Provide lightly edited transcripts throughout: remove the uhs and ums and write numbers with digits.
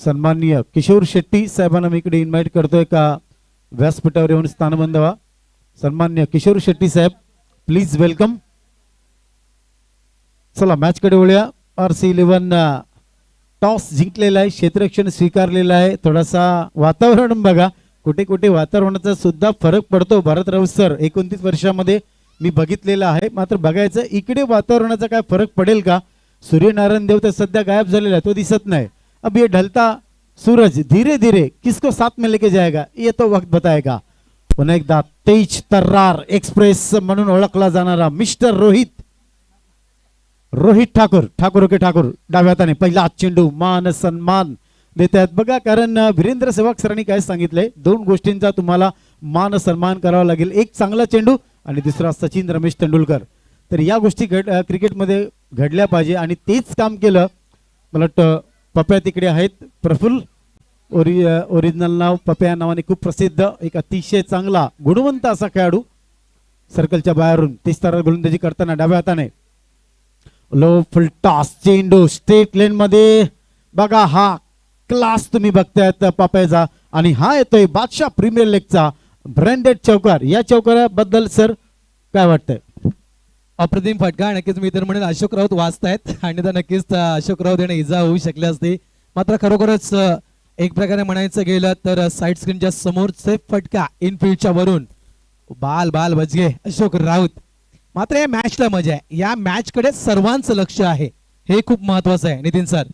सन्माननीय किशोर शेट्टी साहेबांना मी इकडे इन्व्हाइट करतोय का व्यासपीठावर येऊन स्थान बांधावा. सन्माननीय किशोर शेट्टी साहेब प्लीज वेलकम. चला मॅच कडे वळूया. RC11 टॉस जिंकलेला आहे, क्षेत्ररक्षण स्वीकारलेलं आहे. थोडासा वातावरण बघा, कुठे कुठे वातावरणाचा सुद्धा फरक पडतो. भारतराव सर 29 वर्षामध्ये मी बघितलेलं आहे. मात्र बघायचं इकडे वातावरणाचा काय फरक पडेल का. सूर्यनारायण देव तर सध्या गायब झालेला आहे, तो दिसत नाही. अब ये ढलता सूरज धीरे धीरे किसको साथ में लेके जाएगा ये तो वक्त बताएगा. पुन्हा एकदा तेज तर्रार एक्सप्रेस म्हणून ओळखला जाणारा मिस्टर रोहित ठाकूर के ठाकूर डाव्या हाताने पहिला चेंडू मान सन्मान देत आहेत बघा. कारण वीरेंद्र सेवक सरांनी काय सांगितलंय, दोन गोष्टींचा तुम्हाला मान सन्मान करावा लागेल. एक चांगला चेंडू आणि दुसरा सचिन रमेश तेंडुलकर. तर या गोष्टी क्रिकेटमध्ये घडल्या पाहिजे आणि तेच काम केलं. मला वाटतं पप्या तिकडे आहेत. प्रफुल्ल ओरिजिनल नाव पप्या नावाने खूप प्रसिद्ध, एक अतिशय चांगला गुणवंत असा खेळाडू. सर्कलच्या बाहेरून 30 तारा गोलंदाजी करताना डाव्या हाताने लो फुल टॉस चेंडू स्ट्रेट लेन मध्ये बघा. हा क्लास तुम्ही बघतायत पाप्याचा आणि हा येतोय बादशाह प्रीमियर लीगचा ब्रँडेड चौकार. या चौकाराबद्दल सर काय वाटतंय. अप्रतिम फटका. नक्कीच मी तर म्हणेन अशोक राऊत वाचतायत आणि तर नक्कीच अशोक राऊत यांना इजा होऊ शकली असते. मात्र खरोखरच एक प्रकारे म्हणायचं गेलं तर साईड स्क्रीनच्या समोर सेफ फटका इनफिल्डच्या वरून बाल बचगे अशोक राऊत. मात्र या मॅचला मजा आहे, या मॅच कडे सर्वांचं लक्ष आहे, हे खूप महत्वाचं आहे. नितीन सर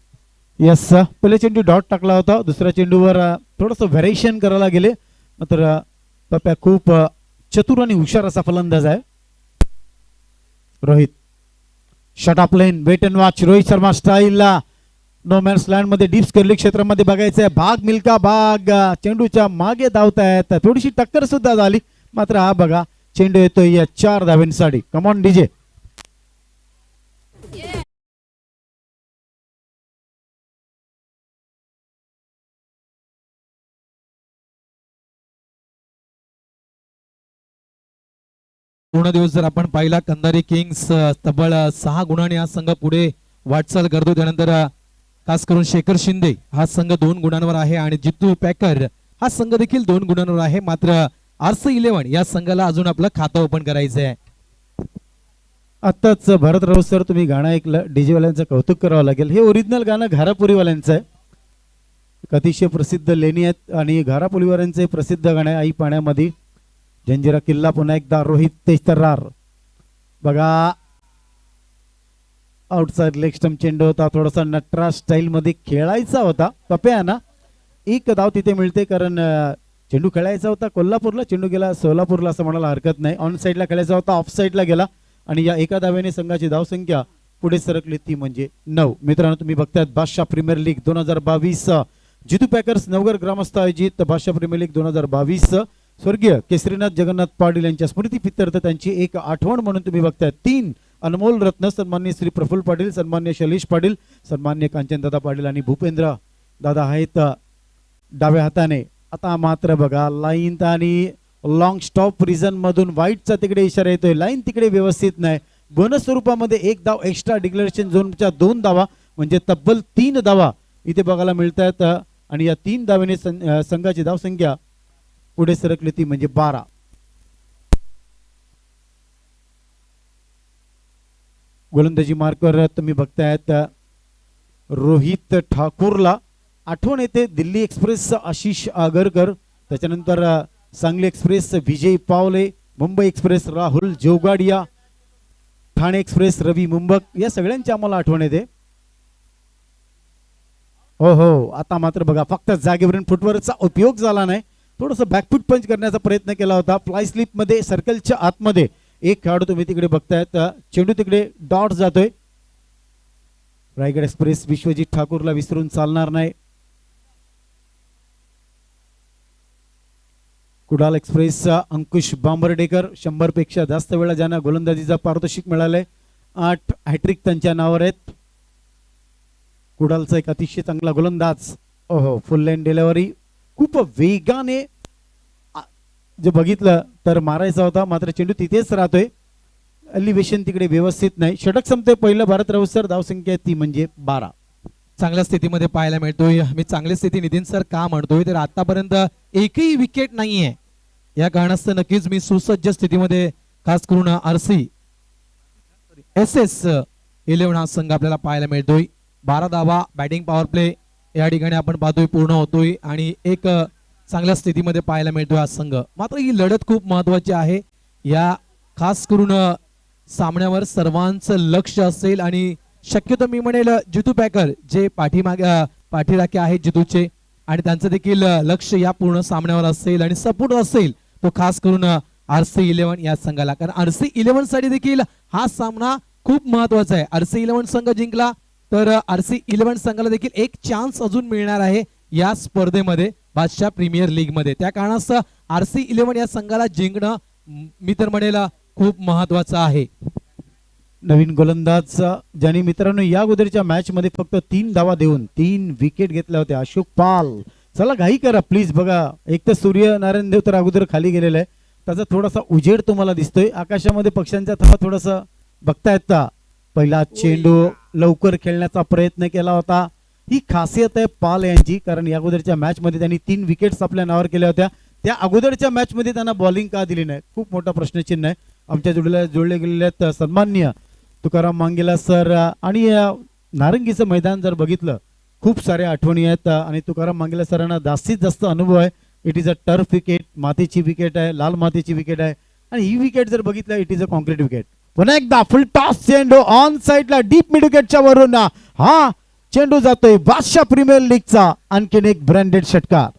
यस, पहिले चेंडू डॉट टाकला होता, दुसऱ्या चेंडूवर थोडंसं व्हेरिएशन करायला गेले. मात्र पप्या खूप चतुर आणि हुशार असा फलंदाज आहे. Rohit short of length wait and watch. Rohit Sharma स्टाईलला नो मॅन्स लँड मध्ये डीप कर्लिंग क्षेत्रामध्ये बघायचंय. भाग मिल्का भाग चेंडूच्या मागे धावतायत. थोडीशी टक्कर सुद्धा झाली. मात्र हा बघा चेंडू येतोय या 4 धावांसाठी. Come on DJ. पूर्ण दिवस जर आपण पाहिला कंधारी किंग्स तब्बल 6 गुणांनी हा संघ पुढे वाटचाल करतो. त्यानंतर खास करून शेखर शिंदे हा संघ 2 गुणांवर आहे आणि जितू पॅकर हा संघ देखील 2 गुणांवर आहे. मात्र RC11 या संघाला अजून आपलं खातं ओपन करायचं आहे. आताच भारतराव सर तुम्ही गाणं ऐकलं, डीजे वाल्यांचं कौतुक करावं लागेल. हे ओरिजिनल गाणं घारापुरीवाल्यांचं आहे. अतिशय प्रसिद्ध लेणी आहेत आणि घारापुरीवाल्यांचे प्रसिद्ध गाणं आई पाण्यामध्ये जंजिरा किल्ला. पुन्हा एकदा रोहित तेज तर्रार बघा. आउटसाइड लेग स्टंप चेंडू होता, थोडासा नटराज स्टाईल मध्ये खेळायचा होता पप्याना. एक धाव तिथे मिळते कारण चेंडू खेळायचा होता कोल्हापूरला, चेंडू गेला सोलापूरला असं म्हणायला हरकत नाही. ऑन साईडला खेळायचा होता, ऑफ साईडला गेला आणि या एका धावेने संघाची धावसंख्या पुढे सरकली, ती म्हणजे 9. मित्रांनो तुम्ही बघतायत बादशाह प्रीमियर लीग 2022 जितू पॅकर्स नवघर ग्रामस्थ आयोजित बादशाह प्रीमियर लीग 2022 स्वर्गीय केसरीनाथ जगन्नाथ पाटील यांच्या स्मृती प्रित्यर्थ त्यांची एक आठवण म्हणून तुम्ही बघताय 3 अनमोल रत्न. सन्मान्य श्री प्रफुल्ल पाटील, सन्मान्य शैलेश पाटील, सन्मान्य कांचनदादा पाटील आणि भूपेंद्र दादा आहेत डाव्या हाताने. आता मात्र बघा लाईन आणि लॉंग स्टॉप रिझन मधून व्हाईटचा तिकडे इशारा येतोय. लाईन तिकडे व्यवस्थित नाही. बोनस स्वरूपामध्ये 1 धाव एक्स्ट्रा डिक्लेरेशन झोनच्या 2 धावा म्हणजे तब्बल 3 धावा इथे बघायला मिळतात आणि या 3 धावेने संघाची धावसंख्या पुढे सरकली, ती म्हणजे 12. गोलंदाजी मार्कवर तुम्ही बघतायत रोहित ठाकूरला. आठवण येते दिल्ली एक्सप्रेस आशिष आगरकर, त्याच्यानंतर सांगली एक्सप्रेस विजय पावले, मुंबई एक्सप्रेस राहुल जोगाडिया, ठाणे एक्सप्रेस रवी मुंबक, या सगळ्यांची आम्हाला आठवण येते. हो आता मात्र बघा फक्त जागेवरून फुटवर्कचा उपयोग झाला नाही, थोडंसं बॅकफूट पंच करण्याचा प्रयत्न केला होता. फ्लाय स्लिप मध्ये सर्कलच्या आतमध्ये एक खेळाडू तुम्ही तिकडे बघतायत. चेंडू तिकडे डॉट जातोय. रायगड एक्सप्रेस विश्वजित ठाकूरला विसरून चालणार नाही. कुडाल एक्सप्रेस अंकुश बांबर्डेकर 100 पेक्षा जास्त वेळा ज्यांना गोलंदाजीचा पारितोषिक मिळालंय 8 हॅट्रिक त्यांच्या नावावर आहेत. कुडालचा एक अतिशय चांगला गोलंदाज. फुल लाईन डिलिव्हरी खूप वेगाने जे बघितलं तर मारायचा होता, मात्र चेंडू तिथेच राहतोय. एलिव्हेशन तिकडे व्यवस्थित नाही. षटक संपते पहिलं. भारतराव सर धावसंख्या ती म्हणजे 12. चांगल्या स्थितीमध्ये पाहायला मिळतोय. मी चांगली स्थिती नितीन सर का म्हणतोय तर आतापर्यंत एकही विकेट नाहीये, या कारणास्तव नक्कीच मी सुसज्ज स्थितीमध्ये खास करून आरसी SS11 हा संघ आपल्याला पाहायला मिळतोय. 12 धावा बॅटिंग पॉवर प्ले या ठिकाणी आपण पाहतोय पूर्ण होतोय आणि एक चांगल्या स्थितीमध्ये पाहायला मिळतोय हा संघ. मात्र ही लढत खूप महत्वाची आहे. या खास करून सामन्यावर सर्वांचं लक्ष असेल आणि शक्यतो मी म्हणेल जितू पॅकर जे पाठीराखे आहेत जितूचे आणि त्यांचं देखील लक्ष या पूर्ण सामन्यावर असेल आणि सपोर्ट असेल तो खास करून RC11 या संघाला, कारण RC11 साठी देखील हा सामना खूप महत्वाचा आहे. RC11 संघ जिंकला तर RC11 संघाला देखील एक चान्स अजून मिळणार आहे या स्पर्धेमध्ये बादशाह प्रीमियर लीग मध्ये. त्या कारणास्तव RC11 या संघाला जिंकणं मी तर म्हणेल खूप महत्वाचं आहे. नवीन गोलंदाज ज्यांनी मित्रांनो या अगोदरच्या मॅच मध्ये फक्त 3 धावा देऊन 3 विकेट घेतल्या होत्या, अशोक पाल. चला घाई करा प्लीज. बघा एक तर सूर्यनारायण देव तर अगोदर खाली गेलेला आहे, त्याचा थोडासा उजेड तुम्हाला दिसतोय आकाशामध्ये, पक्ष्यांचा थवा थोडासा बघता येता. पहिला चेंडू लवकर खेळण्याचा प्रयत्न केला होता. ही खासियत आहे पाल यांची, कारण या अगोदरच्या मॅच मध्ये त्यांनी 3 विकेट्स आपल्या नावावर केल्या होत्या. त्या अगोदरच्या मॅच मध्ये त्यांना बॉलिंग का दिली नाही, खूप मोठा प्रश्नचिन्ह आहे. आमच्या जोडले गेलेले सन्माननीय तुकाराम मांगेला सर आणि नारंगीचं मैदान जर बघितलं खूप साऱ्या आठवणी आहेत आणि तुकाराम मांगेला सरांना जास्तीत जास्त अनुभव आहे. It is a turf wicket, मातीची विकेट आहे, लाल मातीची विकेट आहे आणि ही विकेट जर बघितलं it is a concrete wicket. पुन्हा एकदा फुल टॉस चेंडू ऑन साइडला डीप मिड विकेटच्या वरून हा चेंडू जातोय बादशाह प्रीमियर लीगचा आणखीन एक ब्रँडेड षटकार.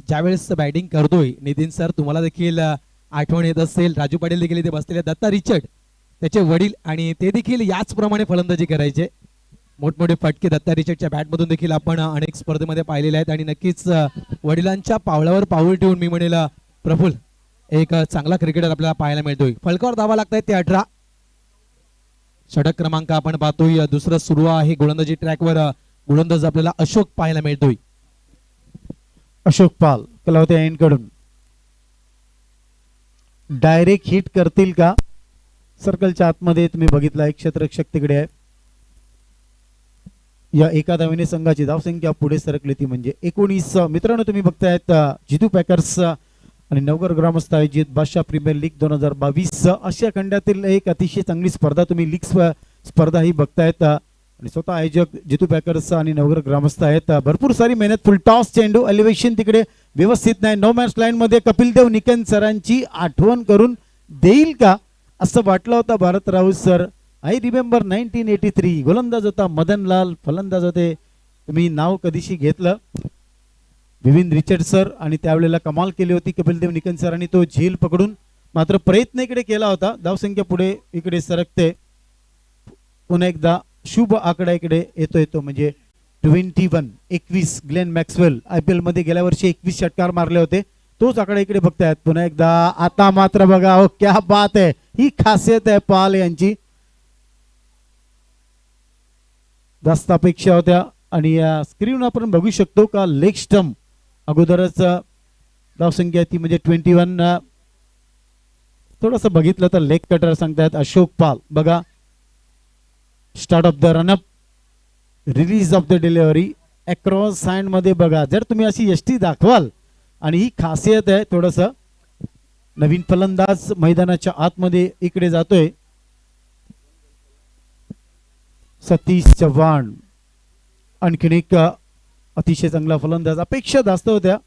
ज्यावेळेस बॅटिंग करतोय नितीन सर तुम्हाला देखील आठवण येत असेल, राजू पाटील देखील इथे बसलेले, दत्ता रिचर्ड त्याचे वडील आणि ते देखील याचप्रमाणे फलंदाजी करायचे. मोठमोठे फटके दत्ता रिचर्डच्या बॅट मधून देखील आपण अनेक स्पर्धेमध्ये पाहिलेले आहेत आणि नक्कीच वडिलांच्या पावलावर पाऊल ठेवून मी म्हणेल प्रफुल्ल एक चांगला क्रिकेटर आपल्याला पाहायला मिळतोय. फलकावर धावा लागतायत ते 18. षटक क्रमांक आपण पाहतोय, दुसरं सुरू आहे. गोलंदाजी ट्रॅकवर गोलंदाज आपल्याला अशोक पाहायला मिळतोय. अशोक पाल कलावते एंड कडून डायरेक्ट हिट करतील का? सर्कलच्या आतमध्ये तुम्ही बघितला एक क्षेत्ररक्षक तिकडे आहे. या एका धावेने संघाची धावसंख्या पुढे सरकली ती म्हणजे 19. मित्रांनो तुम्ही बघतायत जितू पॅकर्स आणि नवगर ग्रामस्थ आयोजित बादशाह प्रीमियर लीग 2022 आशिया खंडातील एक अतिशय चांगली स्पर्धा तुम्ही लीग स्पर्धा ही बघतायत आणि स्वतः आयोजक जितू पॅकर्स आणि नवगर ग्रामस्थ आहेत. भरपूर सारी मेहनत. फुल टॉस चेंडू एलिव्हेशन तिकडे व्यवस्थित नाही. नो मॅच लाईन मध्ये कपिल देव निकन सरांची आठवण करून देईल का असं वाटलं होतं Bharat Raut sir. I remember 1983. गोलंदाज होता मदनलाल, फलंदाज होते तुम्ही नाव कधीशी घेतलं विविन रिचर्ड सर आणि त्यावेळेला कमाल केली होती कपिल देव निकन सरांनी तो झेल पकडून. मात्र प्रयत्न इकडे केला होता. धावसंख्या पुढे इकडे सरकते. पुन्हा एकदा शुभ आकडा इकडे येतो म्हणजे 21. ग्लेन मॅक्सवेल IPL मध्ये गेल्या वर्षी 21 षटकार मारले होते, तोच आकडा इकडे बघतायत. पुन्हा एकदा आता मात्र बघा हो क्या बात आहे. ही खासियत आहे पाल यांची. जास्त अपेक्षा होत्या आणि स्क्रीन आपण बघू शकतो का लेग स्टंप अगोदरच धावसंख्या ती म्हणजे 21. थोडस बघितलं तर लेग कटर सांगतायत अशोक पाल. बघा start of the run-up, release of the delivery, across hand मध्ये बघा. जर तुम्ही अशी यष्टी दाखवाल आणि ही खासियत आहे. थोडस नवीन फलंदाज मैदानाच्या आतमध्ये इकडे जातोय सतीश चव्हाण. आणखीन एक अतिशय चांगला फलंदाज. अपेक्षा जास्त होत्या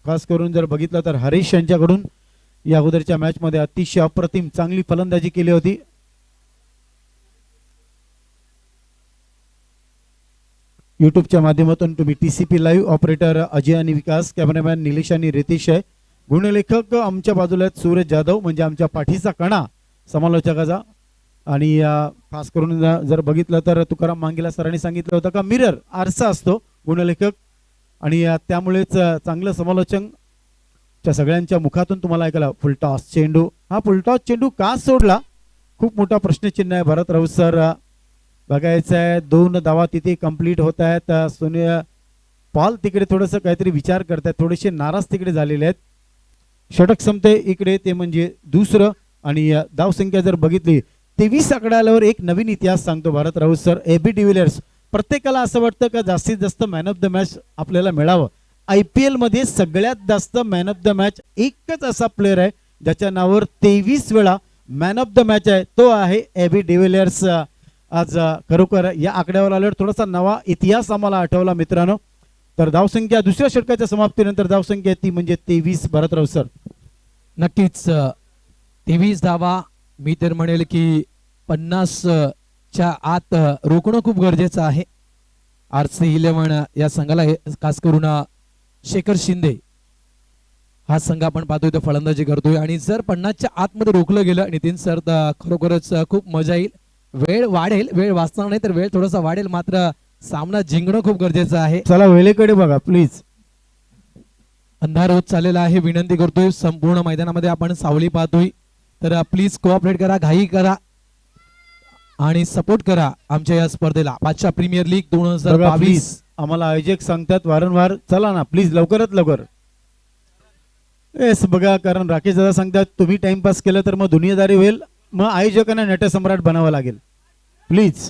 खास करून जर बघितलं तर हरीश यांच्याकडून या अगोदरच्या मॅच मध्ये अतिशय अप्रतिम चांगली फलंदाजी केली होती. युट्यूबच्या माध्यमातून तुम्ही TCP लाईव्ह ऑपरेटर अजय आणि विकास, कॅमेरामॅन निलेश आणि रितेश आहे, गुणलेखक आमच्या बाजूला आहेत सूरज जाधव म्हणजे आमच्या पाठीचा कणा समालोचकाचा. आणि खास करून जर बघितलं तर तुकाराम मांगेला सरांनी सांगितलं होतं का मिरर आरसा असतो गुणलेखक आणि त्यामुळेच चांगलं समालोचन च्या सगळ्यांच्या मुखातून तुम्हाला ऐकायला. फुलटॉस चेंडू, हा फुलटॉस चेंडू का सोडला खूप मोठा प्रश्नचिन्ह आहे. भरत राऊत सर बघायचं आहे. 2 धावा तिथे कंप्लीट होत आहेत. पॉल तिकडे थोडंसं काहीतरी विचार करतायत, थोडेसे नाराज तिकडे झालेले आहेत. षटक संपते इकडे, ते म्हणजे दुसरं. आणि धावसंख्या जर बघितली 23 आकडा आल्यावर एक नवीन इतिहास सांगतो Bharat Raut sir. AB de Villiers, प्रत्येकाला असं वाटतं का जास्तीत जास्त मॅन ऑफ द मॅच आपल्याला मिळावं. IPL मध्ये सगळ्यात जास्त मॅन ऑफ द मॅच एकच असा प्लेअर आहे ज्याच्या नावावर 23 वेळा मॅन ऑफ द मॅच आहे, तो आहे एबी डिव्हिलियर्स. आज खरोखर या आकड्यावर आल्यावर थोडासा नवा इतिहास आम्हाला आठवला मित्रांनो. तर धावसंख्या दुसऱ्या षटकाच्या समाप्तीनंतर धावसंख्या ती म्हणजे 23 भारतराव सर. नक्कीच 23 धावा. मी तर म्हणेल की 50 च्या आत रोखणं खूप गरजेचं आहे. RC11 या संघाला खास करून शेखर शिंदे हा संघ आपण पाहतोय तो फलंदाजी करतोय, आणि जर 50च्या आतमध्ये रोखलं गेलं नितीन सर तर खरोखरच खूप मजा येईल. वेळ वाढेल, वेळ वाचणार नाही तर वेळ थोडासा वाढेल, मात्र सामना जिंकणं खूप गरजेचं आहे. चला वेळेकडे बघा प्लीज. अंधार होत चाललेला आहे. विनंती करतोय संपूर्ण मैदानामध्ये आपण सावली पाहतोय, तर प्लीज कोऑपरेट करा, घाई करा आणि सपोर्ट करा आमच्या या स्पर्धेला. बादशाह प्रीमियर लीग 2022. आम्हाला आयोजक सांगतात वारंवार, चला ना प्लीज लवकरात लवकर. येस बघा, कारण राकेश दादा सांगतात तुम्ही टाइमपास केलं तर मग दुनियादारी होईल, मग आयोजकांना नटसम्राट बनावं लागेल. प्लीज.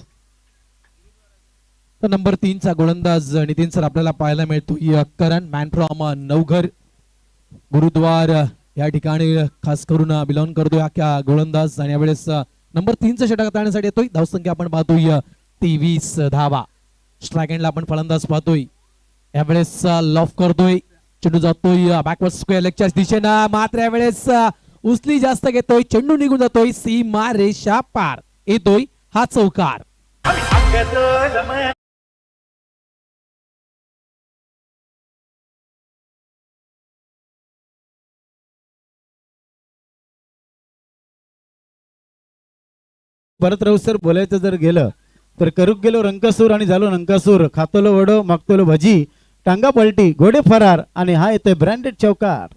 तर नंबर 3 चा गोलंदाज नितीन सर आपल्याला पाहायला मिळतो करण, मॅन फ्रॉम नवघर गुरुद्वार या ठिकाणी खास करून बिलॉंग करतोय हा गोलंदाज. आणि यावेळेस नंबर 3 चा षटक हाताळण्यासाठी येतोय. धावसंख्या आपण पाहतोय 23 धावा. स्ट्राइक एंडला आपण फलंदाज पाहतोय. यावेळेस लॉफ करतोय, चेंडू जातोय बॅकवर्ड स्क्वेअर लेगच्या दिशेनं, मात्र यावेळेस उचली जास्त घेतोय, चेंडू निघून जातोय सीमा रेषा पार. येतोय हा चौकार. भारतराव सर बोलायचं जर गेलं तर करूक गेलो रंकासूर आणि झालो नंकासूर, खातोलो वडो मागतोलो भजी, टांगा पलटी घोडे फरार, आणि हा येतोय ब्रँडेड चौकार.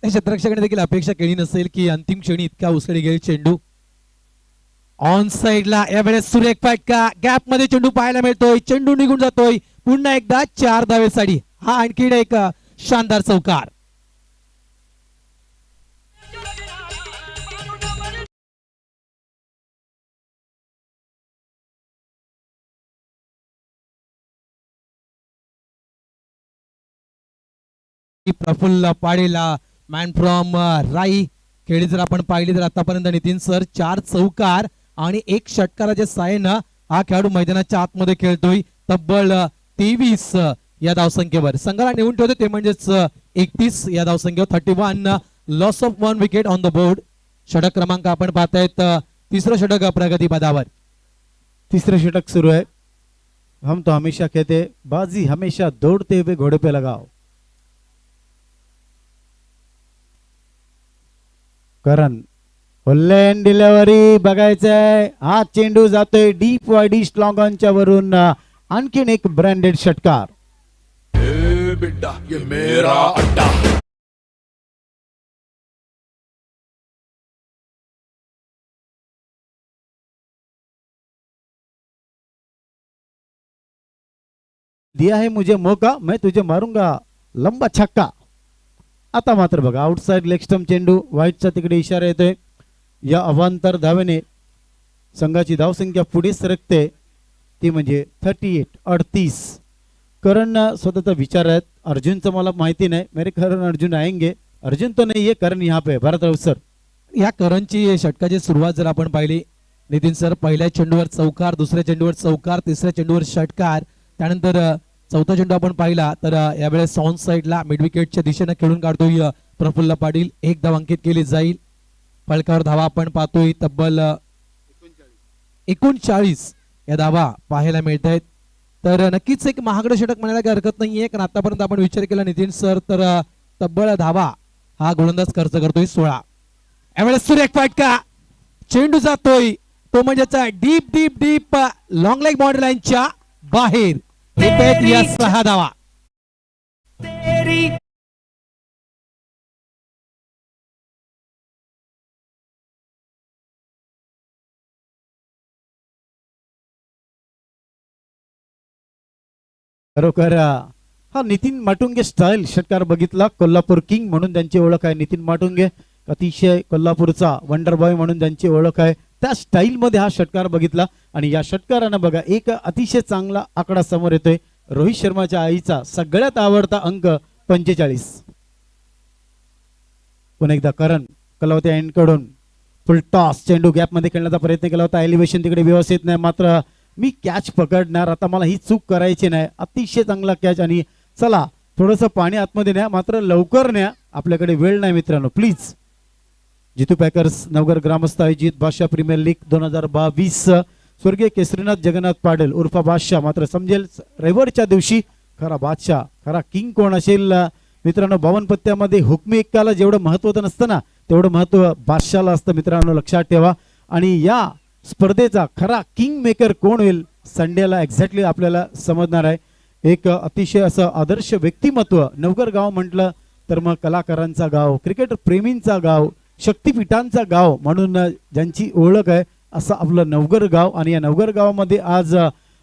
क्षेत्ररक्षकाने देखील अपेक्षा केली नसेल की अंतिम क्षणी इतका उसळी गेल चेंडू. ऑन साइडला यावेळेस सुरेख फटका, गॅप मध्ये चेंडू पाहायला मिळतोय, चेंडू निघून जातोय. पुन्हा एकदा 4 धावेसाठी हा आणखी एक शानदार चौकार. प्रफुल्ल पाडेला, मॅन फ्रॉम राई खेळी जर आपण पाहिली तर आतापर्यंत नितीन सर 4 चौकार आणि 1 षटकाराच्या साहाय्यानं हा खेळाडू मैदानाच्या आतमध्ये खेळतोय. तब्बल 23 या धावसंख्येवर संघाला नेऊन ठेवतो, ते म्हणजेच 31 या धावसंख्येवर. 31 loss of 1 wicket on the board. षटक क्रमांक आपण पाहतायत तिसरं षटक प्रगती पदावर. तिसरं षटक सुरू आहे. हम तो हमेशा कहते बाजी हमेशा दौड़ते हुए घोड़े पे लगाओ. करण होल्लेन डिलिव्हरी बघायचंय, हा चेंडू जातोय डीप वाईडी स्ट्रॉंग ऑनच्या वरून. आणखीन एक ब्रँडेड षटकार. बेटा ये मेरा अड्डा. दिया है मुझे मौका मैं तुझे मारूंगा, लंबा छक्का. आता मात्र बघा आउटसाइड लेग स्टंप चेंडू, व्हाईटचा तिकडे इशारा येतोय. या अवांतर धावेने संघाची धावसंख्या पुढे सरकते, ती म्हणजे 38. करण स्वतःचा विचार आहेत. अर्जुनचं मला माहिती नाही, मेरे करण अर्जुन आएंगे. अर्जुन तो नाही आहे, करण यहाँ पे. भारतराव सर, या करणची षटकाची सुरुवात जर आपण पाहिली नितीन सर, पहिल्या चेंडूवर चौकार, दुसऱ्या चेंडूवर चौकार, तिसऱ्या चेंडूवर षटकार, त्यानंतर चौथा चेंडू आपण पाहिला तर यावेळेस ऑन साइडला मिड विकेटच्या दिशेने खेळून काढतोय प्रफुल्ल पाटील. 1 धाव अंकित केली जाईल. फलकावर धावा आपण पाहतोय तब्बल 39 या धावा पाहायला मिळत आहेत. तर नक्कीच एक महागडं षटक म्हणायला काही हरकत नाहीये, कारण आतापर्यंत आपण विचार केला नितीन सर तर तब्बल धावा हा गोलंदाज खर्च करतोय 16. यावेळेस सुरेख फटका, चेंडू जातोय तो म्हणजेच deep deep deep long leg boundary लाईनच्या बाहेर. येत या 6 धावा. खरोखर हा नितीन माटुंगे स्टाईल षटकार बघितला. कोल्हापूर किंग म्हणून त्यांची ओळख आहे. नितीन माटुंगे अतिशय कोल्हापूरचा वंडर बॉय म्हणून त्यांची ओळख आहे. त्या स्टाईल मध्ये हा षटकार बघितला आणि या षटकारानं बघा एक अतिशय चांगला आकडा समोर येतोय. रोहित शर्माच्या आईचा सगळ्यात आवडता अंक 45. पुन्हा एकदा करण कलावते एंडकडून फुल टॉस चेंडू गॅप मध्ये खेळण्याचा प्रयत्न केला होता. एलिव्हेशन तिकडे व्यवस्थित नाही, मात्र मी कॅच पकडणार, आता मला ही चूक करायची नाही. अतिशय चांगला कॅच आणि चला थोडंसं पाणी आतमध्ये न्या, मात्र लवकर न्या, आपल्याकडे वेळ नाही मित्रांनो प्लीज. जितू पॅकर्स नवघर ग्रामस्थ आयोजित बादशाह प्रीमियर लीग 2022 स्वर्गीय केसरीनाथ जगन्नाथ पाटील उर्फा बादशाह. मात्र समजेल रविवारच्या दिवशी खरा बादशाह खरा किंग कोण असेल मित्रांनो. 52 पत्त्यामध्ये हुकमी एक्काला जेवढं महत्व नसतं ना तेवढं महत्व बादशाहला असतं मित्रांनो, लक्षात ठेवा. आणि या स्पर्धेचा खरा किंग मेकर कोण होईल संडेला एक्झॅक्टली आपल्याला समजणार आहे. एक अतिशय असं आदर्श व्यक्तिमत्व नवघर गाव म्हटलं तर मग कलाकारांचा गाव, क्रिकेट प्रेमींचा गाव, शक्तिपीठांचा गाव म्हणून ज्यांची ओळख आहे असं आपलं नवघर गाव. आणि या नवघर गावामध्ये आज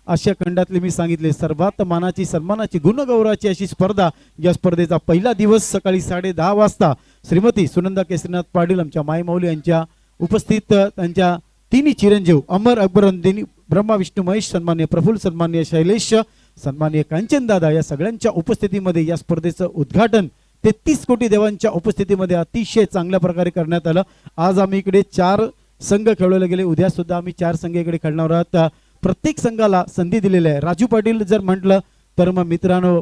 आशिया खंडातली मी सांगितले सर्वात मानाची सन्मानाची गुणगौरवाची अशी स्पर्धा. या स्पर्धेचा पहिला दिवस सकाळी 10:30 वाजता श्रीमती सुनंदा केसरीनाथ पाटील आमच्या माईमाऊली यांच्या उपस्थित त्यांच्या तिन्ही चिरंजीव अमर अकबरुद्दीन, ब्रह्मा विष्णू महेश, सन्मान्य प्रफुल्ल, सन्मान्य शैलेश, सन्मान्य कांचन दादा या सगळ्यांच्या उपस्थितीमध्ये या स्पर्धेचं उद्घाटन 33 कोटी देवांच्या उपस्थितीमध्ये अतिशय चांगल्या प्रकारे करण्यात आलं. आज आम्ही इकडे 4 संघ खेळवले गेले, उद्या सुद्धा आम्ही 4 संघ इकडे खेळणार आहोत. प्रत्येक संघाला संधी दिलेली आहे. राजू पाटील जर म्हटलं तर मग मित्रांनो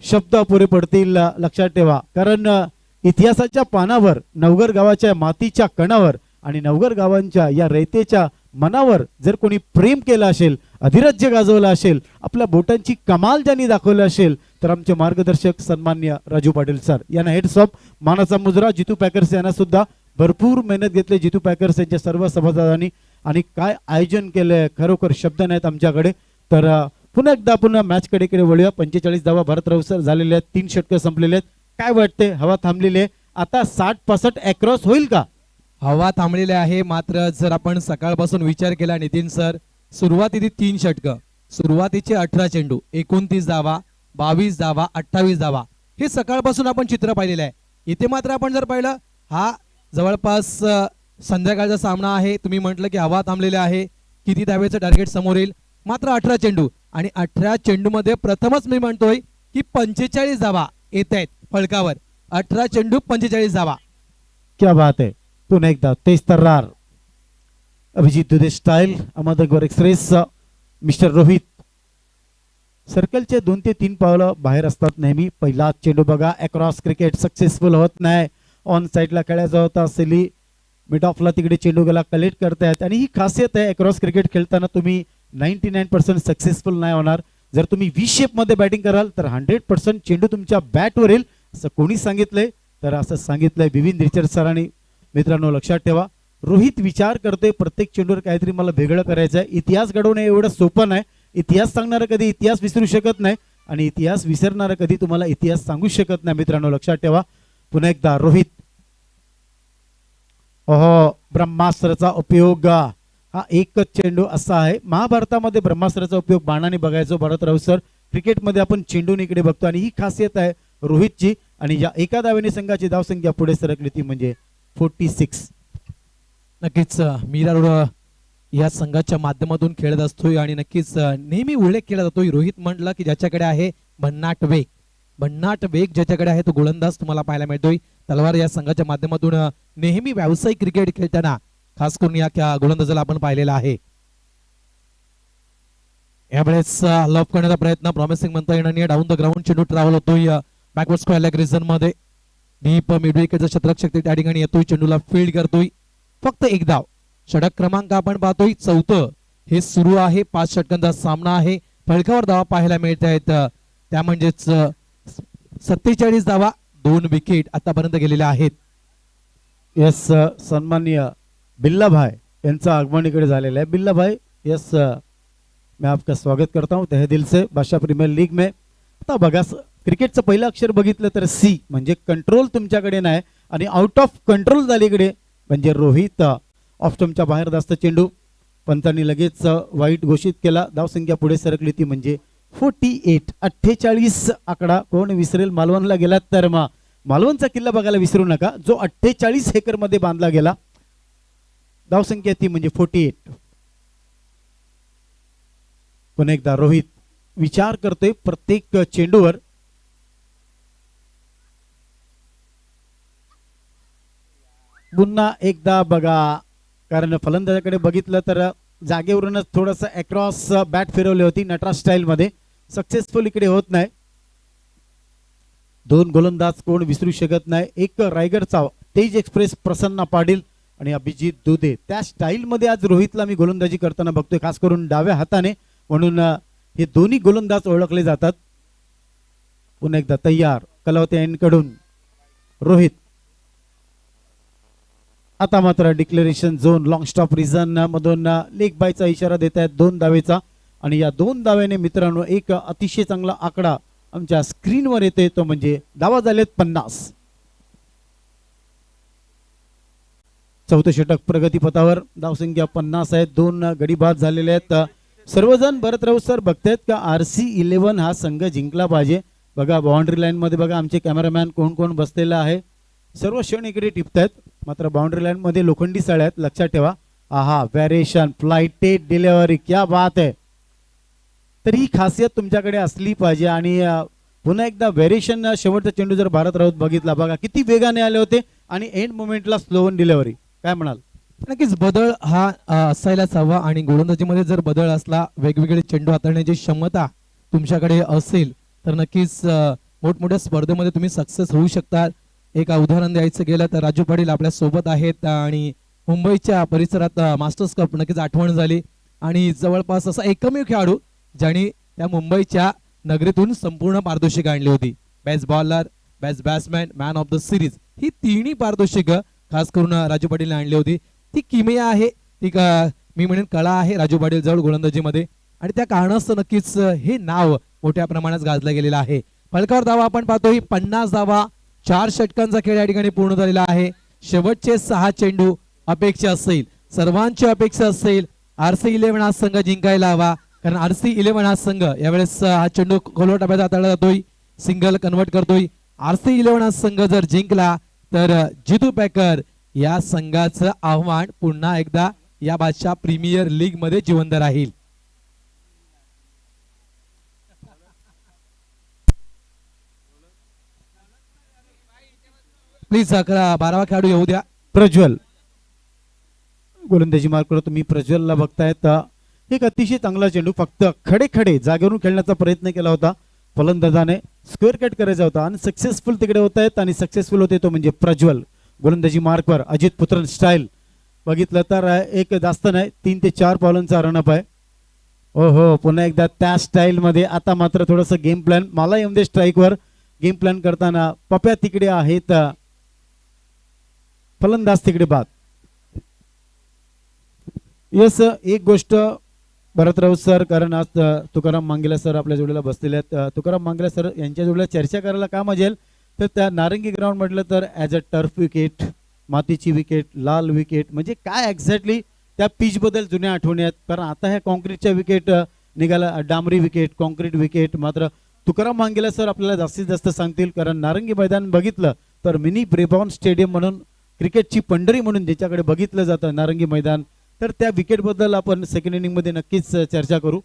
शब्द पुरे पडतील, लक्षात ठेवा. कारण इतिहासाच्या पानावर नवघर गावाच्या मातीच्या कणावर आणि नवघर गावांच्या या रयतेच्या मनावर जर कोणी प्रेम केलं असेल, अधिराज्य गाजवलं असेल, आपल्या बोटांची कमाल ज्यांनी दाखवलं असेल तर आमचे मार्गदर्शक सन्मान्य राजू पाटील सर यांना हेड्स ऑफ मानाचा मुजरा. जितू पॅकर्स यांना सुद्धा भरपूर मेहनत घेतली जितू पॅकर्स यांच्या सर्व सभासदांनी. आणि काय आयोजन केलंय, खरोखर शब्द नाहीत आमच्याकडे. तर पुन्हा एकदा आपण मॅच कडे वळूया. 45 धावा भारतराव सर झालेले आहेत, 3 षटकं संपलेले आहेत. काय वाटते, हवा थांबलेली आहे, आता 60-65 अक्रॉस होईल का? हवा थांबलेली आहे. मात्र जर आपण सकाळपासून विचार केला नितीन सर, सुरुवातीची 3 षटकं, सुरुवातीचे 18 चेंडू, 29 धावा, 22 धावा, 28 धावा, हे सकाळपासून आपण चित्र पाहिलेलं आहे. इथे मात्र आपण जर पाहिलं हा जवळपास संध्याकाळचा सामना आहे. तुम्ही म्हटलं की हवा थांबलेली आहे, किती धावेचं टार्गेट समोर येईल. मात्र 18 चेंडू आणि 18 चेंडू मध्ये प्रथमच मी म्हणतोय की 45 धावा येत आहेत फलकावर. 18 चेंडू 45 धावा. क्या बात आहे. पुन्हा एकदा तेज तर्रार, Abhijit Dudhe style, Ahmednagar express, mister Rohit. सर्कलचे 2 ते 3 पावलं बाहेर असतात नेहमी. पहिला चेंडू बघा, अक्रॉस क्रिकेट सक्सेसफुल होत नाही. ऑन साईडला खेळायचा होता, सेली मिड ऑफला तिकडे चेंडू गेला, कलेक्ट करतायत. आणि ही खासियत आहे अक्रॉस क्रिकेट खेळताना, तुम्ही 99% सक्सेसफुल नाही होणार. जर तुम्ही व्ही शेप मध्ये बॅटिंग कराल तर 100% चेंडू तुमच्या बॅटवर येईल. असं कोणी सांगितलंय तर असं सांगितलंय बिविन रिचर्ड सरांनी. मित्रांनो लक्षात ठेवा, रोहित विचार करते प्रत्येक चेंडूवर काहीतरी मला वेगळं करायचं आहे. इतिहास घडवणे एवढं सोपं नाही. इतिहास सांगणारा कधी इतिहास विसरू शकत नाही आणि इतिहास विसरणारा कधी तुम्हाला इतिहास सांगू शकत नाही. मित्रांनो लक्षात ठेवा. पुन्हा एकदा रोहित, ब्रह्मास्त्राचा उपयोग, हा एकच चेंडू असा आहे. महाभारतामध्ये ब्रह्मास्त्राचा उपयोग बाणाने बघायचो भारतराव सर, क्रिकेटमध्ये आपण चेंडून इकडे बघतो. आणि ही खासियत आहे रोहितची. आणि या एका धावेने संघाची धावसंख्या पुढे सरकली ती म्हणजे 46. नक्कीच मीरा रोड या संघाच्या माध्यमातून खेळत असतोय आणि नक्कीच नेहमी उल्लेख केला जातोय. रोहित म्हटलं की ज्याच्याकडे आहे भन्नाट वेग, भन्नाट वेग ज्याच्याकडे आहे तो गोलंदाज तुम्हाला पाहायला मिळतोय. तलवार या संघाच्या माध्यमातून नेहमी व्यावसायिक क्रिकेट खेळताना खास करून या गोलंदाजाला आपण पाहिलेला आहे. यावेळेस लॉफ करण्याचा प्रयत्न प्रॉमिसिंग म्हणता येणार नाही. डाऊन द ग्राउंड चेंडू ट्रॅव्हल होतोय बॅकवर्ड स्क्वेअर लेग रिजन मध्ये. डीप मिडविकेटचा शतक शक्ती त्या ठिकाणी येतोय, चेंडूला फील्ड करतोय. फक्त एक धाव. षटक क्रमांक आपण पाहतोय 4 हे सुरू आहे. 5 षटकांचा सामना आहे. फलकावर धावा पाहायला मिळत आहेत त्या म्हणजेच 47 धावा, 2 विकेट आतापर्यंत गेलेल्या आहेत. यस, सन्माननीय बिल्ला भाई यांचं आगमन इकडे झालेलं आहे. बिल्ला भाई, यस मैं आपका स्वागत करता हूं तहे दिल से बादशाह प्रीमियर लीग में. आता बघा क्रिकेटचं पहिलं अक्षर बघितलं तर सी म्हणजे कंट्रोल तुमच्याकडे नाही आणि आउट ऑफ कंट्रोल झाली इकडे म्हणजे रोहित. ऑफ स्टंपच्या बाहेर जास्त चेंडू, पंचांनी लगेच वाईट घोषित केला. धावसंख्या पुढे सरकली ती म्हणजे 48 48 आकडा कोण विसरेल. मालवणला गेलात तर मग मालवणचा किल्ला बघायला विसरू नका, जो 48 एकर मध्ये बांधला गेला. धावसंख्या ती म्हणजे 48. पुन्हा एकदा रोहित विचार करतोय प्रत्येक चेंडूवर. पुन्हा एकदा बघा, कारण फलंदाजाकडे बघितलं तर जागेवरूनच थोडस अक्रॉस बॅट फिरवली होती नटराज स्टाईल मध्ये. सक्सेसफुल इकडे होत नाही. दोन गोलंदाज कोण विसरू शकत नाही. एक रायगडचा तेज एक्सप्रेस प्रसन्न पाटील आणि अभिजित दुधे. त्या स्टाईल मध्ये आज रोहितला मी गोलंदाजी करताना बघतोय, खास करून डाव्या हाताने, म्हणून हे दोन्ही गोलंदाज ओळखले जातात. पुन्हा एकदा तयार कलावते यांकडून रोहित. आता मात्र declaration zone long stop reason मधून लेग बायचा इशारा देत आहेत 2 धावेचा. आणि या 2 धाव्याने मित्रांनो एक अतिशय चांगला आकडा आमच्या स्क्रीनवर येते, तो म्हणजे धावा झालेत 50. चौथं षटक प्रगतीपथावर. धावसंख्या 50 आहेत. 2 गडी बाद झालेले आहेत. सर्वजण भरत राऊत सर बघतायत का RC11 हा संघ जिंकला पाहिजे. बघा बाउंड्री लाईन मध्ये बघा आमचे कॅमेरामॅन कोण कोण बसलेला आहे. सर्व क्षण इकडे टिपतायत. मात्र बाउंड्री लाईन मध्ये लोखंडी साड्या आहेत, लक्षात ठेवा. आहा, व्हेरिएशन, फ्लाइटेड डिलिव्हरी, क्या बात आहे. तर ही खासियत तुमच्याकडे असली पाहिजे. आणि पुन्हा एकदा व्हेरिएशन, शेवटचा चेंडू जर भारत राऊत बघितला बघा किती वेगाने आले होते आणि एंड मोमेंटला स्लो ऑन डिलिव्हरी. काय म्हणाल? नक्कीच बदल हा असायलाच हवा. आणि गोलंदाजीमध्ये जर बदल असला, वेगवेगळे चेंडू हाताळण्याची क्षमता तुमच्याकडे असेल तर नक्कीच मोठमोठ्या स्पर्धेमध्ये तुम्ही सक्सेस होऊ शकता. एक उदाहरण द्यायचं गेलं तर राजू पाटील आपल्या सोबत आहेत आणि मुंबईच्या परिसरात मास्टर्स कप नक्कीच आठवण झाली. आणि जवळपास असा एकमेव खेळाडू ज्यांनी त्या मुंबईच्या नगरीतून संपूर्ण पारितोषिक आणली होती. Best bowler, best batsman, man of the series, ही तिन्ही पारितोषिक खास करून राजू पाटीलने आणली होती. ती किमया आहे, ती मी म्हणेन कला आहे राजू पाटील जवळ गोलंदाजीमध्ये. आणि त्या कारणास्तव नक्कीच हे नाव मोठ्या प्रमाणात गाजलं गेलेलं आहे. फलकावर धावा आपण पाहतोय 50 धावा. 4 षटकांचा खेळ या ठिकाणी पूर्ण झालेला आहे. शेवटचे 6 चेंडू अपेक्षा असेल, सर्वांची अपेक्षा असेल RC11 हा संघ जिंकायला हवा. कारण RC11 हा संघ यावेळेस हा चेंडू खोलवर टप्प्यात हाताळला जातोय, सिंगल कन्वर्ट करतोय. RC11 हा संघ जर जिंकला तर जितू पॅकर या संघाचं आव्हान पुन्हा एकदा या बादशाह प्रीमियर लीग मध्ये जिवंत राहील. प्लीज 12वा खेळाडू येऊ द्या. प्रज्वल गोलंदाजी मार्क करतो. तुम्ही प्रज्वलला बघतायत. एक अतिशय चांगला चेंडू, फक्त खडे खडे जागेवरून खेळण्याचा प्रयत्न केला होता फलंदाजाने. स्क्वेअर कट करायचा होता आणि सक्सेसफुल तिकडे होत आहेत. आणि सक्सेसफुल होते तो म्हणजे प्रज्वल. गोलंदाजी मार्कवर अजित पुत्रन स्टाईल बघितलं तर एक जास्त नाही 3 ते 4 पावलांचा रनअप आहे. हो, पुन्हा एकदा त्या स्टाईल मध्ये. आता मात्र थोडस गेम प्लॅन मला येऊन दे स्ट्राईकवर. गेम प्लॅन करताना पप्या तिकडे आहेत, फलंदाज तिकडे बाद. यस, एक गोष्ट भरत राऊत सर, कारण आज तुकाराम मांगेला सर आपल्या जोडीला बसलेले आहेत. तुकाराम मांगेला सर यांच्या जोडीला चर्चा करायला का मजा येईल तर त्या नारंगी ग्राउंड म्हटलं तर ॲज अ टर्फ विकेट, मातीची विकेट, लाल विकेट, म्हणजे काय एक्झॅक्टली त्या पिच बद्दल जुन्या आठवणी आहेत. कारण आता ह्या कॉन्क्रीटच्या विकेट निघाला, डांबरी विकेट, कॉन्क्रीट विकेट. मात्र तुकाराम मांगेला सर आपल्याला जास्तीत जास्त सांगतील, कारण नारंगी मैदान बघितलं तर मिनी ब्रेबॉर्न स्टेडियम म्हणून, क्रिकेटची पंढरी म्हणून ज्याच्याकडे बघितलं जातं नारंगी मैदान, तर त्या विकेट बद्दल आपण सेकंड इनिंग मध्ये नक्कीच चर्चा करू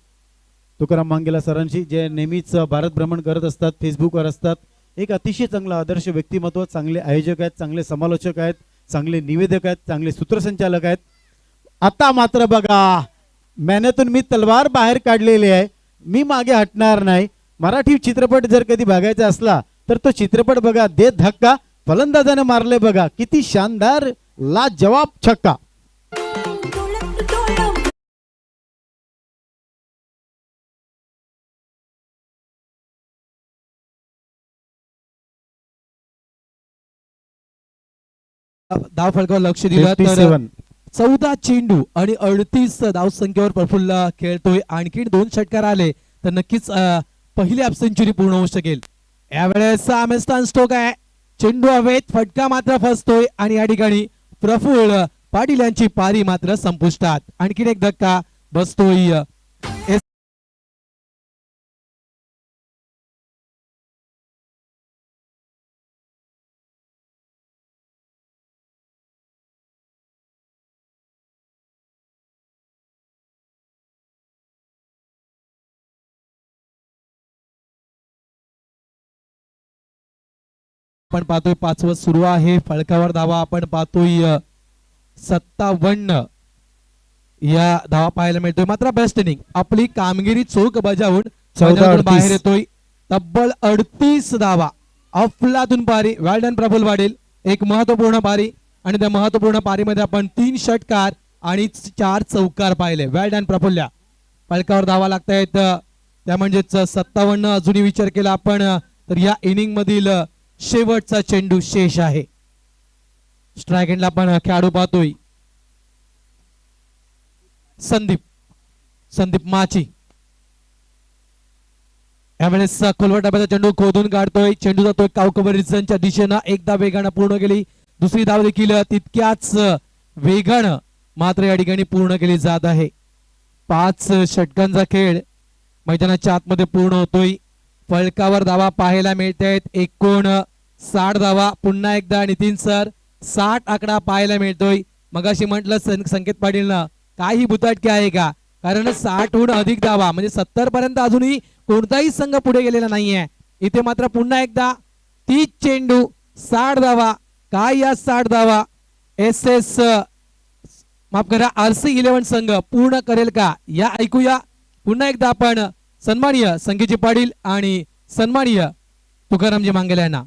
तुकाराम मांगेला सरांशी, जे नेहमीच भारत भ्रमण करत असतात, फेसबुकवर असतात. एक अतिशय चांगला आदर्श व्यक्तिमत्व, चांगले आयोजक आहेत, चांगले समालोचक आहेत, चांगले निवेदक आहेत, चांगले सूत्रसंचालक आहेत. आता मात्र बघा मेहनतून मी तलवार बाहेर काढलेली आहे, मी मागे हटणार नाही. मराठी चित्रपट जर कधी बघायचा असला तर तो चित्रपट बघा, देत धक्का, फलंदाजाने मारले बघा, किती शानदार लाजवाब छक्का. धाव फलकावर लक्ष दिलं तर 57. 14 चेंडू आणि 38 धाव संख्येवर प्रफुल्ल खेळतोय. आणखी 2 षटकार आले तर नक्कीच पहिली हाफ सेंचुरी पूर्ण होऊ शकेल. यावेळेस आमेस्तान स्टोक आहे, चेंडू हवेत, फटका मात्र फसतोय आणि या ठिकाणी प्रफुल्ल पाटील यांची पारी मात्र संपुष्टात. आणखीन एक धक्का बसतोय आपण पाहतोय 5वं सुरू आहे. फळकावर धावा आपण पाहतोय 57 या धावा पाहायला मिळतोय. मात्र बेस्ट इनिंग आपली कामगिरी चोख बजावून 14-38 बाहेर येतोय. तब्बल 38 धावा अफलातून पारी. वेल डन प्रफुल्ल पाटील. एक महत्वपूर्ण पारी आणि त्या महत्वपूर्ण पारीमध्ये आपण 3 षटकार आणि 4 चौकार पाहिले. वेल डन प्रफुल्ल. फलकावर धावा लागतायत त्या म्हणजेच 57. अजूनही विचार केला आपण तर या इनिंग मधील शेवटचा चेंडू शेष आहे. स्ट्राइक एंडला आपण खेळाडू पाहतोय संदीप माची. यावेळेस खोलवर डब्याचा चेंडू खोदून काढतोय. चेंडू जातोय कावकबर रिझनच्या दिशेनं. एकदा वेगानं पूर्ण केली. दुसरी धाव देखील तितक्याच वेगानं मात्र या ठिकाणी पूर्ण केली जात आहे. 5 षटकांचा खेळ मैदानाच्या आतमध्ये पूर्ण होतोय. फलकावर धावा पाहायला मिळत आहेत. एकूण 60 धावा. पुन्हा एकदा नितीन सर 60 आकडा पाहायला मिळतोय. मगाशी म्हटलं संकेत पाटीलनं काही बुताटकी आहे का, कारण 60हून अधिक धावा म्हणजे 70 पर्यंत अजूनही कोणताही संघ पुढे गेलेला नाहीये. इथे मात्र पुन्हा एकदा 30 चेंडू 60 धावा. काय या 60 धावा एस एस माफ करा RC11 संघ पूर्ण करेल का, या ऐकूया पुन्हा एकदा आपण सन्माननीय संगीजी पाटील आणि सन्माननीय तुकारामजी मांगेले यांना.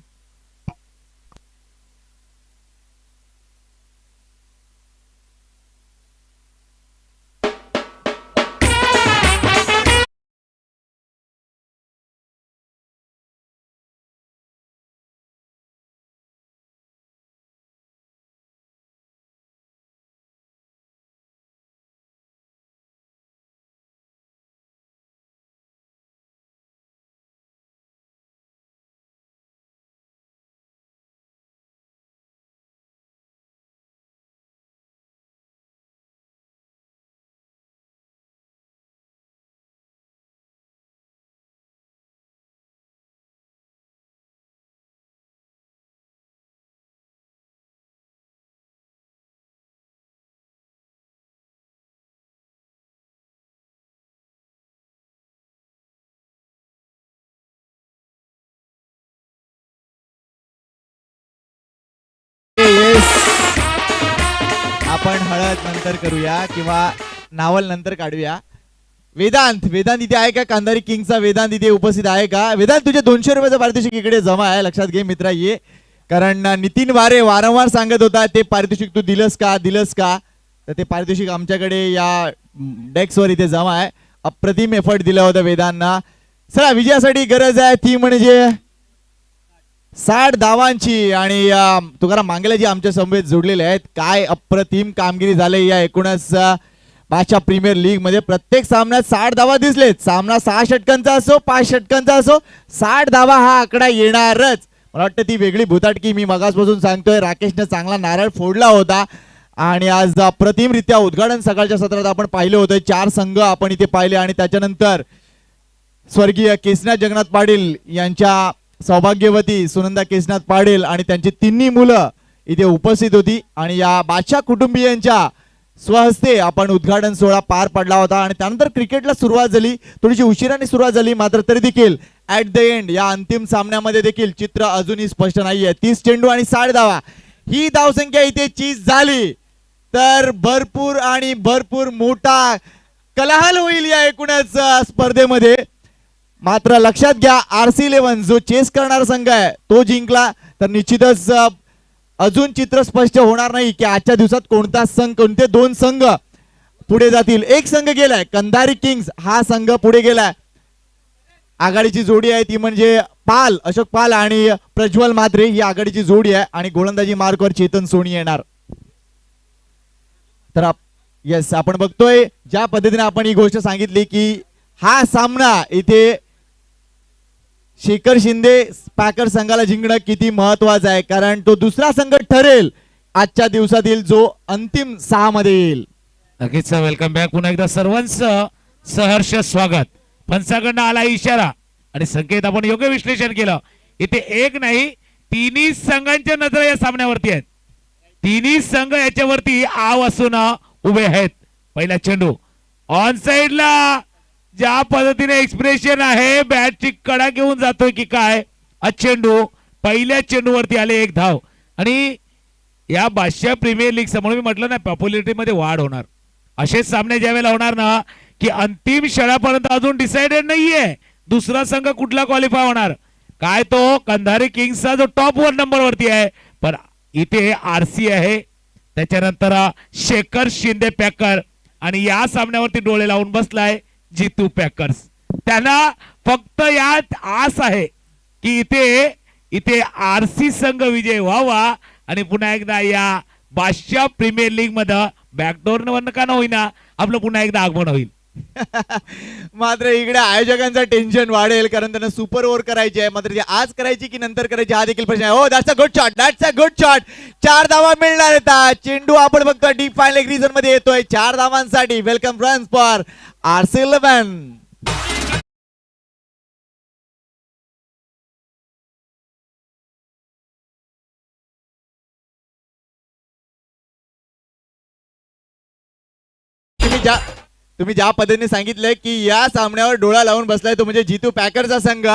आपण हळद नंतर करूया किंवा नावल नंतर काढूया. वेदांत इथे आहे का? कांधारी किंगचा वेदांत इथे उपस्थित आहे का? वेदांत तुझे 200 रुपयाचं पारितोषिक इकडे जमा आहे, लक्षात घे मित्रा. ये कारण नितीन वारे वारंवार सांगत होता ते पारितोषिक तू दिलंस का, तर ते पारितोषिक आमच्याकडे या डेस्कवर इथे जमा आहे. अप्रतिम एफर्ट दिला होता वेदांना. चला विजयासाठी गरज आहे ती म्हणजे 60 धावांची आणि तुकाराम मांगेले जी आमच्या समवेत जोडलेले आहेत. काय अप्रतिम कामगिरी झाली या 19 प्रीमियर लीग मध्ये. प्रत्येक सामन्यात 60 धावा दिसलेत. सामना 6 षटकांचा असो 5 षटकांचा असो 60 धावा हा आकडा येणारच. मला वाटतं ती वेगळी भुताटकी मी मगासपासून सांगतोय. राकेशने चांगला नारळ फोडला होता आणि आज अप्रतिमरित्या उद्घाटन सकाळच्या सत्रात आपण पाहिलं होतं. 4 संघ आपण इथे पाहिले आणि त्याच्यानंतर स्वर्गीय केसनाथ जगन्नाथ पाटील यांच्या सौभाग्यवती सुनंदा केसनाथ पाटील आणि त्यांची 3 मुलं इथे उपस्थित होती आणि या बादशाह कुटुंबियांच्या स्वहस्ते आपण उद्घाटन सोहळा पार पडला होता. आणि त्यानंतर क्रिकेटला सुरुवात झाली. थोडीशी उशिराने सुरुवात झाली मात्र तरी देखील ऍट द एंड या अंतिम सामन्यामध्ये देखील चित्र अजूनही स्पष्ट नाहीये. 30 चेंडू आणि 60 धावा ही धावसंख्या इथे चीज झाली तर भरपूर मोठा कलाहल होईल या एकूणच स्पर्धेमध्ये. मात्र लक्षात घ्या RC11 जो चेस करणारा संघ आहे तो जिंकला तर निश्चितच अजून चित्र स्पष्ट होणार नाही की आजच्या दिवसात कोणते 2 संघ पुढे जातील. एक संघ गेलाय कंधारी किंग्स, हा संघ पुढे गेलाय. आघाडीची जोडी आहे ती म्हणजे अशोक पाल आणि प्रज्वल म्हात्रे ही आघाडीची जोडी आहे आणि गोलंदाजी मार्कवर चेतन सोनी येणार. तर येस आपण बघतोय ज्या पद्धतीने आपण ही गोष्ट सांगितली की हा सामना इथे शेखर शिंदे पॅकर संघाला जिंकणं किती महत्वाचं आहे, कारण तो दुसरा संघ ठरेल आजच्या दिवसातील जो अंतिम 6 मध्ये येईल. नक्कीच वेलकम बॅक. पुन्हा एकदा सर्वांचं सहर्ष स्वागत. पंचाकडनं आला इशारा आणि संकेत आपण योग्य विश्लेषण केलं. इथे एक नाही 3 संघांच्या नजर या सामन्यावरती आहेत. 3 संघ याच्यावरती आव असून उभे आहेत. पहिला चेंडू ऑन साइडला ज्या पद्धतीने एक्सप्रेशन आहे बॅटची कडा घेऊन जातोय की काय. चेंडू पहिल्या चेंडूवरती आले एक धाव. आणि या बादशाह प्रीमियर लीग समोर मी म्हटलं ना पॉप्युलरिटी मध्ये वाढ होणार. असेच सामने ज्यावेळेला होणार ना की अंतिम क्षणापर्यंत अजून डिसाइडेड नाहीये दुसरा संघ कुठला क्वालिफाय होणार. काय तो कंधारी किंग्सचा जो टॉप 1 नंबरवरती आहे, पण इथे आरसी आहे, त्याच्यानंतर शेखर शिंदे पॅकर, आणि या सामन्यावरती डोळे लावून बसलाय जितू पॅकर्स. त्यांना फक्त यात आस आहे की इथे आरसी संघ विजय व्हावा आणि पुन्हा एकदा या बादशाह प्रीमियर लीग मध्ये बॅकडोर का होईना आपलं पुन्हा एकदा आगमन होईल. मात्र इकडे आयोजकांचं टेन्शन वाढेल कारण त्यांना सुपर ओव्हर करायची आहे. मात्र ती आज करायची की नंतर करायची हा देखील प्रश्न आहे. हो, दॅट्स अ गुड शॉट. 4 धावा मिळणार आहेत. चेंडू आपण बघतो डीप फायनल रिझन मध्ये येतोय 4 धावांसाठी. Welcome runs for RC11. तुम्ही ज्या पद्धतीने सांगितलंय की या सामन्यावर डोळा लावून बसलाय तो म्हणजे जितू पॅकरचा संघ.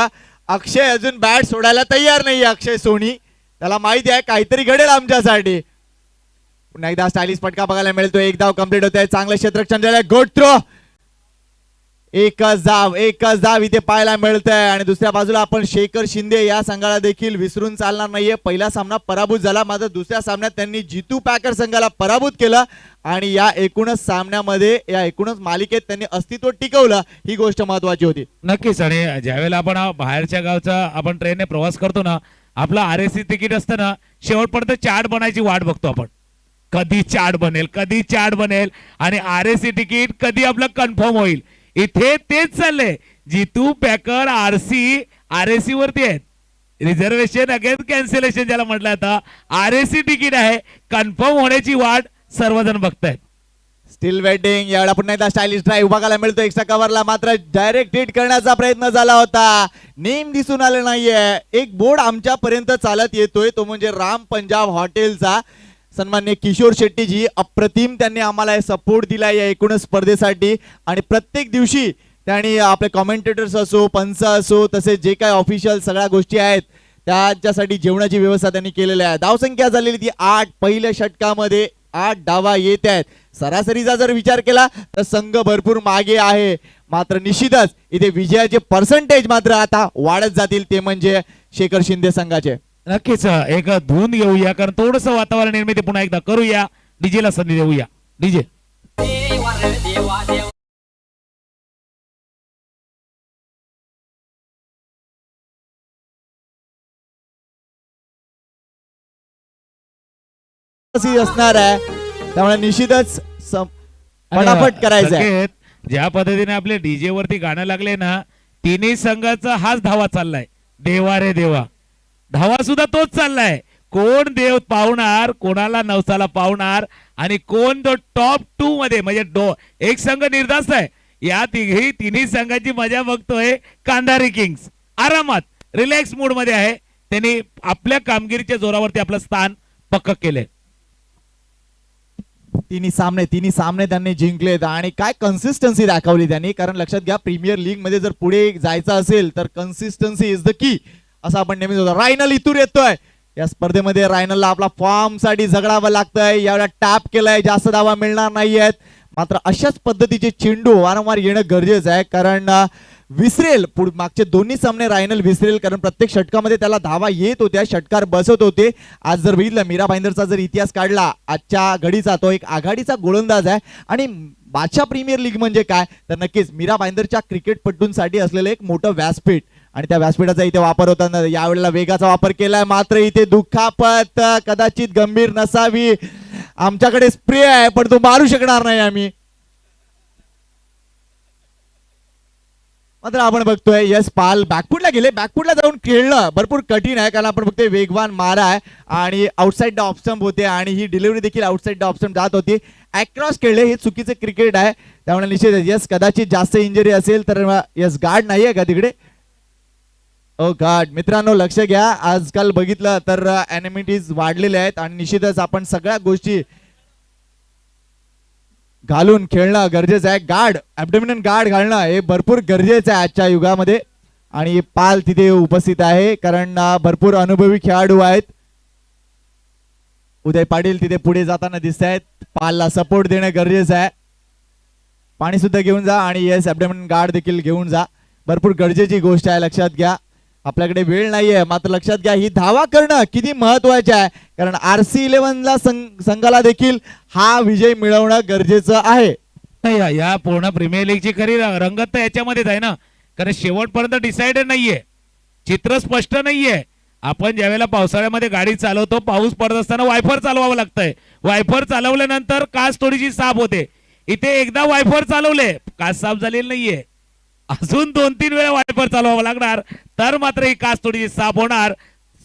अक्षय अजून बॅट सोडायला तयार नाही. अक्षय सोनी त्याला माहिती आहे काहीतरी घडेल आमच्यासाठी. पुन्हा एकदा स्टायलिश फटका बघायला मिळतोय. एक धाव कंप्लीट होत आहे. चांगलं क्षेत्ररक्षण झालंय. Good throw. एकच धाव इथे पाहायला मिळतंय. आणि दुसऱ्या बाजूला आपण शेखर शिंदे या संघाला देखील विसरून चालणार नाहीये. पहिला सामना पराभूत झाला, मात्र दुसऱ्या सामन्यात त्यांनी जितू पॅकर संघाला पराभूत केलं आणि या एकूणच सामन्यामध्ये या एकूणच मालिकेत त्यांनी अस्तित्व टिकवलं. ही गोष्ट महत्वाची होती. नक्कीच. आणि ज्यावेळेला आपण बाहेरच्या गावचा आपण ट्रेनने प्रवास करतो ना, आपला RSC तिकीट असतं ना, शेवटपर्यंत चार्ट बनायची वाट बघतो आपण. कधी चार्ट बनेल आणि RSC तिकीट कधी आपलं कन्फर्म होईल. इथे तेच चाललंय. जितू पॅकर RSC वरती आहेत. रिझर्वेशन अगेन्स्ट कॅन्सलेशन ज्याला म्हटलं आता RSC तिकीट आहे. कन्फर्म होण्याची वाट सर्वजण बघतायत. Steel waiting. यावेळेला पुन्हा एकदा स्टायलिश ड्राईव्ह बघायला मिळतो एक्स्ट्रा कव्हरला. मात्र डायरेक्ट हिट करण्याचा प्रयत्न झाला होता. नेम दिसून आले नाहीये. एक बोर्ड आमच्यापर्यंत चालत येतोय तो म्हणजे राम पंजाब हॉटेलचा. सन्माननीय किशोर शेट्टीजी अप्रतिम त्यांनी आम्हाला सपोर्ट दिला या एकूणच स्पर्धेसाठी. आणि प्रत्येक दिवशी त्यांनी आपले कॉमेंटेटर्स असो, पंच असो, तसेच जे काही ऑफिशियल सगळ्या गोष्टी आहेत त्याच्यासाठी जेवणाची व्यवस्था त्यांनी केलेली आहे. धावसंख्या झालेली ती 8. पहिल्या षटकामध्ये 8 धावा येत आहेत. सरासरीचा जर विचार केला तर संघ भरपूर मागे आहे. मात्र निश्चितच इथे विजयाचे पर्सेंटेज मात्र आता वाढत जातील, ते म्हणजे शेखर शिंदे संघाचे. नक्कीच एक धून घेऊया, कारण थोडस वातावरण निर्मिती पुन्हा एकदा करूया. डीजेला संधी देऊया. डीजे असणार आहे, त्यामुळे निश्चितच फटाफट करायचं आहे. ज्या पद्धतीने आपले डीजे वरती गाणं लागले ना, तिन्ही संघाचा हाच धावा चाललाय. देवा रे देवा, धावा सुद्धा तोच चाललाय. कोण देव पावणार, कोणाला नवसाला पावणार आणि कोण तो टॉप 2 मध्ये म्हणजे एक संघ निर्धास्त आहे. या तिन्ही संघाची मजा बघतोय कांधारी किंग्स. आरामात रिलॅक्स मूड मध्ये आहे. त्यांनी आपल्या कामगिरीच्या जोरावरती आपलं स्थान पक्क केले. तिन्ही सामने त्यांनी जिंकलेत आणि काय कन्सिस्टन्सी दाखवली त्यांनी. कारण लक्षात घ्या, प्रीमियर लीग मध्ये जर पुढे जायचं असेल तर कन्सिस्टन्सी इज द की, असं आपण नेहमीच होतो. रायनल इथून येतोय या स्पर्धेमध्ये. रायनलला आपला फॉर्म साठी झगडावं लागतंय. यावेळेला टॅप केलाय, जास्त धावा मिळणार नाहीयेत. मात्र अशाच पद्धतीचे चेंडू वारंवार येणं गरजेचं आहे, कारण विसरेल मागचे दोन्ही सामने रायनल विसरेल, कारण प्रत्येक षटकामध्ये त्याला धावा येत होत्या, षटकार बसत होते. आज जर बघितलं मीरा भाईंदरचा जर इतिहास काढला आजच्या घडीचा, तो एक आघाडीचा गोलंदाज आहे. आणि बादशाह प्रीमियर लीग म्हणजे काय तर नक्कीच मीरा भाईंदरच्या क्रिकेटपटूंसाठी असलेलं एक मोठं व्यासपीठ, आणि त्या व्यासपीठाचा इथे वापर होताना यावेळेला वेगाचा वापर केलाय. मात्र इथे दुखापत कदाचित गंभीर नसावी. आमच्याकडे स्प्रे आहे पण तो मारू शकणार नाही आम्ही. मात्र आपण बघतोय यस पाल बॅकफुटला गेले. बॅकफुटला जाऊन खेळणं भरपूर कठीण आहे, कारण आपण बघतोय वेगवान मारा आहे आणि आउटसाइड द ऑफ स्टंप होते आणि ही डिलिव्हरी देखील आउटसाइड द ऑफ स्टंप जात होती. अक्रॉस खेळले हे चुकीचे क्रिकेट आहे, त्यामुळे निश्चित यस कदाचित जास्त इंजरी असेल तर यस गार्ड नाहीये का तिकडे. ओ गार्ड मित्रांनो लक्ष घ्या, आजकाल बघितलं तर एनिमिटीज वाढलेल्या आहेत आणि निश्चितच आपण सगळ्या गोष्टी घालून खेळणं गरजेचं आहे. गार्ड ॲब्डोमिनल गार्ड घालणं हे भरपूर गरजेचं आहे आजच्या युगामध्ये. आणि पाल तिथे उपस्थित आहे, कारण भरपूर अनुभवी खेळाडू आहेत. उदय पाटील तिथे पुढे जाताना दिसत आहेत. पालला सपोर्ट देणं गरजेचं आहे. पाणी सुद्धा घेऊन जा आणि येस ॲब्डोमेन गार्ड देखील घेऊन जा. भरपूर गरजेची गोष्ट आहे, लक्षात घ्या. आपल्याकडे वेळ नाहीये, मात्र लक्षात घ्या ही धावा करणं किती महत्वाचे आहे, कारण RC11 संघाला देखील हा विजय मिळवणं गरजेचं आहे. या पूर्ण प्रीमियर लीगची खरी रंगत तर याच्यामध्येच आहे ना, कारण शेवटपर्यंत डिसाइडेड नाहीये, चित्र स्पष्ट नाहीये. आपण ज्यावेळेला पावसाळ्यामध्ये गाडी चालवतो, पाऊस पडत असताना वायफर चालवावं लागतंय. वायफर चालवल्यानंतर काच थोडीशी साफ होते. इथे एकदा वायफर चालवले, काच साफ झालेली नाहीये, अजून 2-3 वेळा वायफर चालवावं लागणार, तर मात्र ही काच थोडीशी साफ होणार,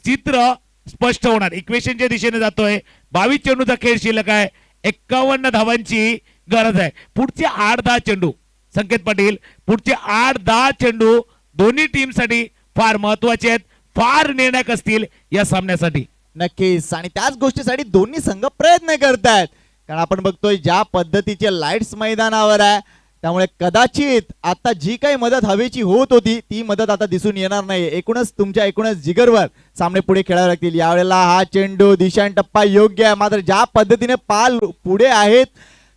चित्र स्पष्ट होणार. इक्वेशनच्या दिशेने जातोय. 22 चेंडूचा खेळ शिल्लक आहे. 51 धावांची गरज आहे. पुढचे 8-10 चेंडू, संकेत पाटील, पुढचे 8-10 चेंडू दोन्ही टीमसाठी फार महत्वाचे आहेत, फार निर्णायक असतील या सामन्यासाठी. नक्कीच, आणि त्याच गोष्टीसाठी दोन्ही संघ प्रयत्न करतायत, कारण आपण बघतोय ज्या पद्धतीचे लाईट्स मैदानावर आहे, त्यामुळे कदाचित आता जी काही मदत हवेची होत होती ती मदत आता दिसून येणार नाही. एकूणच जिगरवर सामने पुढे खेळावे लागतील. यावेळेला हा चेंडू दिशान टप्पा योग्य आहे, मात्र ज्या पद्धतीने पाल पुढे आहेत,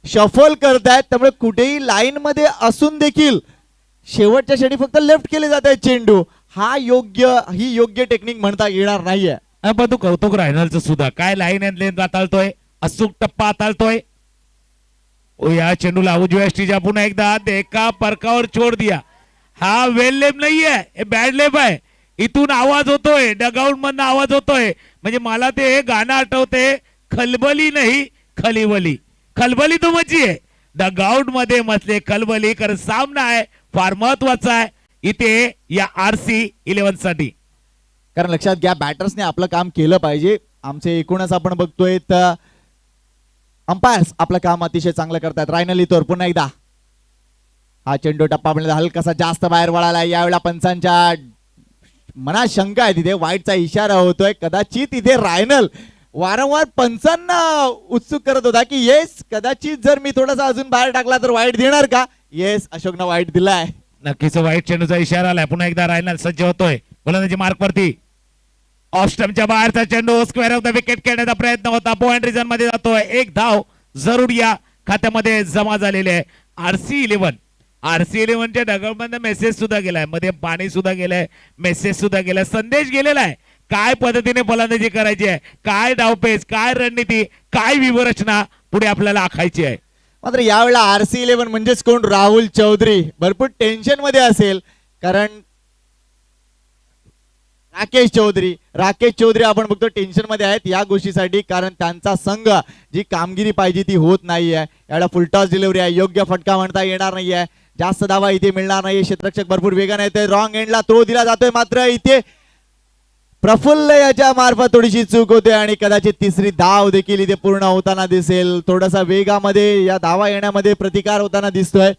शफल करतायत, त्यामुळे कुठेही लाईन मध्ये असून देखील शेवटच्या क्षणी फक्त लेफ्ट केले जात आहे चेंडू. ही योग्य टेक्निक म्हणता येणार नाहीये. पण तू कौतुक रायनलचं सुद्धा, काय लाईन अँड लेंथ हाताळतोय, अचूक टप्पा हाताळतोय. या चेंडूला उजव्या यष्टीच्या पुन्हा एकदा देखा परकावर छोड दिया. हा वेल लेप नाहीये, बॅड लेप आहे. इथून आवाज होतोय, डगआउट मधनं आवाज होतोय, म्हणजे मला ते गाणं आठवते, खलबली नाही खलीवली. खलबली तो मची आहे, डगआउट मध्ये मचले खलबली, कारण सामना आहे फार महत्वाचा आहे इथे या RC11 साठी. कारण लक्षात घ्या, बॅटर्सने आपलं काम केलं पाहिजे. आमचे एकूणच आपण बघतोय तर अंपायर्स आपलं काम अतिशय चांगलं करतात. रायनल इथोर पुन्हा एकदा हा चेंडू टप्पा म्हणजे हलकासा जास्त बाहेर वळाला. यावेळेला पंचांच्या मनात शंका आहे, तिथे वाईटचा इशारा होतोय. कदाचित इथे रायनल वारंवार पंचांना उत्सुक करत होता की येस कदाचित जर मी थोडासा अजून बाहेर टाकला तर वाईट देणार का. येस, अशोकनं वाईट दिलाय. नक्कीच वाईट चेंडूचा इशारा आलाय. पुन्हा एकदा रायनल सज्ज होतोय गोलंदाजी मार्क वरती. ऑस्टमच्या बाहेरचा चेंडू स्क्वेअर ऑफ द विकेट खेळण्याचा प्रयत्न होता, पॉइंट रिजन मध्ये जातोय. एक धाव जरूर या खात्यामध्ये जमा झालेले आहे. RC11च्या ढगामध्ये मेसेज सुद्धा गेलाय, मध्ये पाणी सुद्धा गेलंय, मेसेज सुद्धा गेलाय, संदेश गेलेला आहे. काय पद्धतीने फलंदाजी करायची आहे, काय डावपेच, काय रणनीती, काय व्यूहरचना पुढे आपल्याला आखायची आहे. मात्र यावेळेला RC11 म्हणजेच कोण, राहुल चौधरी भरपूर टेन्शन मध्ये असेल, कारण राकेश चौधरी आपण बघतो टेन्शन मध्ये आहेत या गोष्टीसाठी, कारण त्यांचा संघ जी कामगिरी पाहिजे ती होत नाहीये. यावेळेला फुलटॉस डिलिव्हरी आहे, योग्य फटका म्हणता येणार नाहीये, जास्त धावा इथे मिळणार नाही. क्षेत्ररक्षक भरपूर वेगाने येते, रॉंग एंडला थ्रो दिला जातोय, मात्र इथे प्रफुल्ल याच्या मार्फत थोडीशी चूक होते आणि कदाचित तिसरी धाव देखील इथे पूर्ण होताना दिसेल. थोडासा वेगामध्ये या धावा येण्यामध्ये प्रतिकार होताना दिसतोय,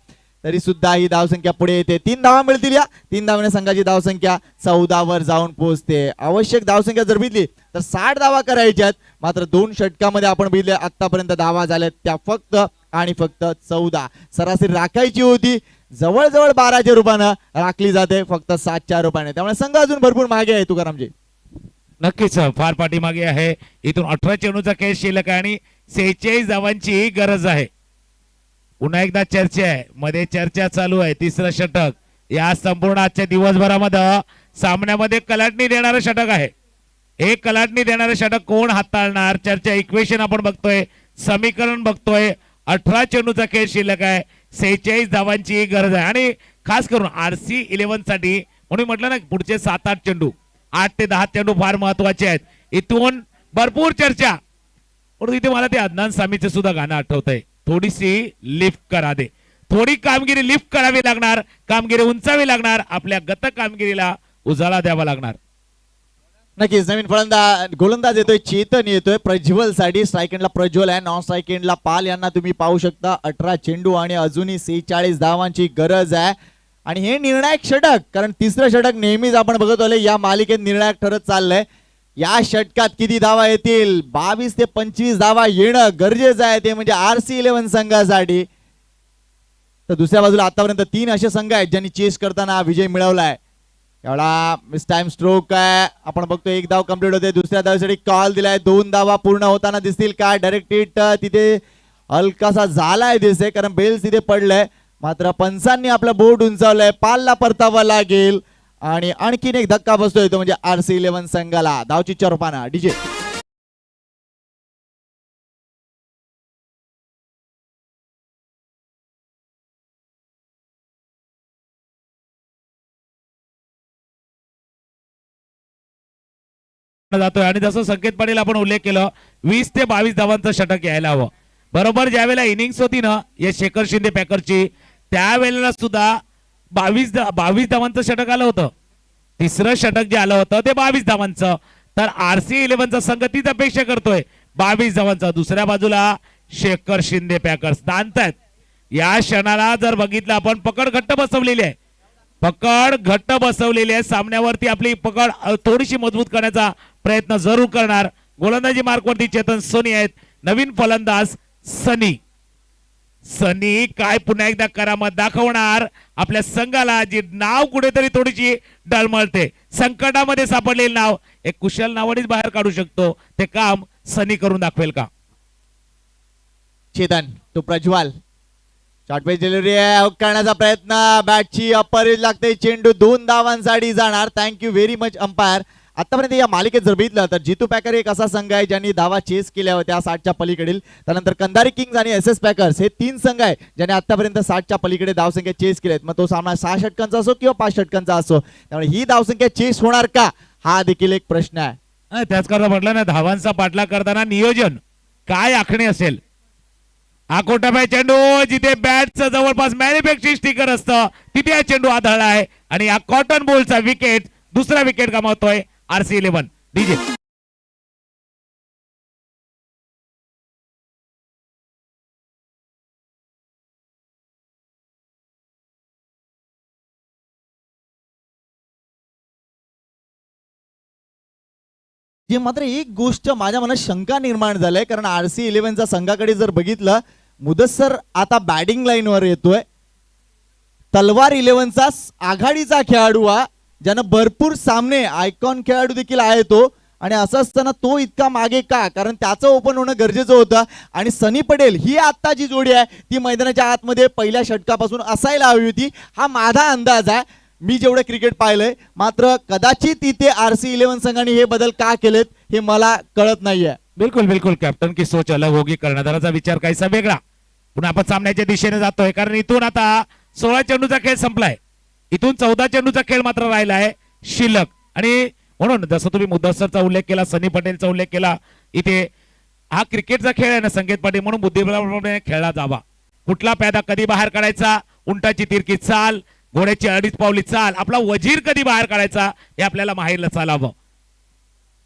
तरी सुद्धा ही धावसंख्या पुढे येते. 3 धावा मिळतील. या 3 धावाने संघाची धावसंख्या 14 वर जाऊन पोहोचते. आवश्यक धावसंख्या जर बघितली तर 60 धावा करायच्यात, मात्र 2 षटकामध्ये आपण बघितले आतापर्यंत धावा झाल्यात त्या फक्त आणि फक्त 14. सरासरी राखायची होती, जवळजवळ 12च्या रूपानं राखली जाते, फक्त 7च्या रूपाने. त्यामुळे संघ अजून भरपूर मागे आहे तुकारामजी. नक्कीच फार पाठीमागे आहे. इथून 18 चेंडूचा खेळ शिल्लक आहे आणि 46 धावांची गरज आहे. पुन्हा एकदा चर्चा आहे, मध्ये चर्चा चालू आहे. तिसरं षटक या संपूर्ण आजच्या दिवसभरामध्ये सामन्यामध्ये कलाटणी देणारं षटक आहे. हे कलाटणी देणारं षटक कोण हाताळणार, चर्चा, इक्वेशन आपण बघतोय, समीकरण बघतोय. 18 चेंडूचा खेळ शिल्लक आहे, 46 धावांची गरज आहे आणि खास करून RC11 साठी म्हणून म्हटलं ना, पुढचे 7-8 चेंडू, 8 ते 10 चेंडू फार महत्वाचे आहेत. इथून भरपूर चर्चा, पण इथे मला ते अदनान सामीचे सुद्धा गाणं आठवतंय, थोडीशी लिफ्ट करा दे. थोडी कामगिरी लिफ्ट करावी लागणार, कामगिरी उंचावी लागणार, आपल्या गत कामगिरीला उजाळा द्यावा लागणार. नक्कीच नवीन गोलंदाज येतोय, चेतन येतोय प्रज्वल साठी. स्ट्राईक एंडला प्रज्वल आहे, नॉन स्ट्राईक एंडला पाल यांना तुम्ही पाहू शकता. 18 चेंडू आणि अजूनही 46 धावांची गरज आहे. आणि हे निर्णायक षटक, कारण तिसरं षटक नेहमीच आपण बघत आलोय या मालिकेत निर्णायक ठरत चाललंय. या षटकात किती धावा येतील, 22 ते 25 धावा येणं गरजेचं आहे, ते म्हणजे RC11 संघासाठी. तर दुसऱ्या बाजूला आतापर्यंत 3 असे संघ आहेत ज्यांनी चेस करताना विजय मिळवलाय. एवढा मिस टाइम स्ट्रोक आहे. आपण बघतो एक धाव कंप्लीट होते. दुसऱ्या धावेसाठी कॉल दिलाय. 2 धावा पूर्ण होताना दिसतील का? डायरेक्ट हिट तिथे हलकासा झालाय दिसते, कारण बेल्स तिथे पडलंय. मात्र पंचांनी आपलं बोट उंचावलंय. पालला परतावा लागेल आणि आणखीन एक धक्का बसतोय, तो म्हणजे RC11 संघाला. धावची चौपाना डीजे. जातोय आणि जसं संकेत पाटील आपण उल्लेख केलं 20 ते 22 धावांचं षटक यायला हवं. बरोबर ज्या वेळेला इनिंग्स होती ना या शेखर शिंदे पॅकरची, त्यावेळेला सुद्धा 22 धावांचं षटक आलं होतं. तिसरं षटक जे आलं होतं ते 22 धावांचं. तर RC11चा संघ तीच अपेक्षा करतोय 22 धावांचा. दुसऱ्या बाजूला शेखर शिंदे पॅकर्स नांदतायत. या क्षणाला जर बघितलं आपण, पकड घट्ट बसवलेली आहे. पकड घट्ट बसवलेली आहे. सामन्यावरती आपली पकड थोडीशी मजबूत करण्याचा प्रयत्न जरूर करणार. गोलंदाजी मार्कवरती चेतन सोनी आहेत. नवीन फलंदाज सनी. सनी काय पुन्हा एकदा करामत दाखवणार आपल्या संघाला, जी नाव कुठेतरी थोडीशी डळमळते. संकटामध्ये सापडलेलं नाव एक कुशल नावानेच बाहेर काढू शकतो. ते काम सनी करून दाखवेल का? चेतन तो प्रज्वल शॉर्ट पेज डिलिव्हरी करण्याचा प्रयत्न. बॅटची अप्पर एज लागते. चेंडू 2 धावांसाठी जाणार. Thank you very much umpire. आतापर्यंत या मालिकेत जर बघितलं तर जितू पॅकर एक असा संघ आहे ज्यांनी धावा चेस केल्या होत्या 60च्या पलीकडील. त्यानंतर कंधारी किंग्स आणि SS पॅकर्स हे 3 संघ आहे ज्यांनी आतापर्यंत 60च्या पलीकडे धावसंख्या चेस केल्यात. मग तो सामना 6 षटकांचा असो किंवा 5 षटकांचा असो, त्यामुळे ही धावसंख्या चेस होणार का, हा देखील एक प्रश्न आहे. त्याच करता म्हटलं ना, धावांचा पाठलाग करताना नियोजन काय आखणे असेल. हा कोटाबाई चेंडू, जिथे बॅटचं जवळपास मॅन्युफॅक्चरिंग स्टिकर असतं तिथे हा चेंडू आढळला आहे आणि हा कॉटन बॉलचा विकेट, दुसरा विकेट गमावतोय RC11 डीजे. जे मात्र एक गोष्ट माझ्या मनात शंका निर्माण झालंय, कारण RC11चा संघाकडे जर बघितलं, मुदस्सर आता बॅटिंग लाईनवर येतोय. तलवार 11चा आघाडीचा खेळाडू हा, ज्यानं भरपूर सामने, आयकॉन खेळाडू देखील आहे तो. आणि असं असताना तो इतका मागे का? कारण त्याचं ओपन होणं गरजेचं होतं. आणि सनी पटेल ही आता जी जोडी आहे ती मैदानाच्या आतमध्ये पहिल्या षटकापासून असायला हवी होती, हा माझा अंदाज आहे. मी जेवढं क्रिकेट पाहिलंय, मात्र कदाचित इथे RC11 संघाने हे बदल का केलेत हे मला कळत नाहीये. बिलकुल बिलकुल, कॅप्टन की सोच अलग होगी, कर्णधाराचा विचार काहीसा वेगळा. पुन्हा आपण सामन्याच्या दिशेने जातोय, कारण इथून आता 16 चेंडूचा खेळ संपलाय. इथून 14 चेंडूचा खेळ मात्र राहिला आहे शिल्लक. आणि म्हणून जसं तुम्ही मुदस्सरचा उल्लेख केला, सनी पटेलचा उल्लेख केला, इथे हा क्रिकेटचा खेळ आहे ना संकेत पाटील, म्हणून बुद्धिबळाप्रमाणे खेळला जावा. कुठला प्यादा कधी बाहेर काढायचा, उंटाची तिरकी चाल, घोड्याची 2.5 पावली चाल, आपला वजीर कधी बाहेर काढायचा हे आपल्याला माहीर चालावं.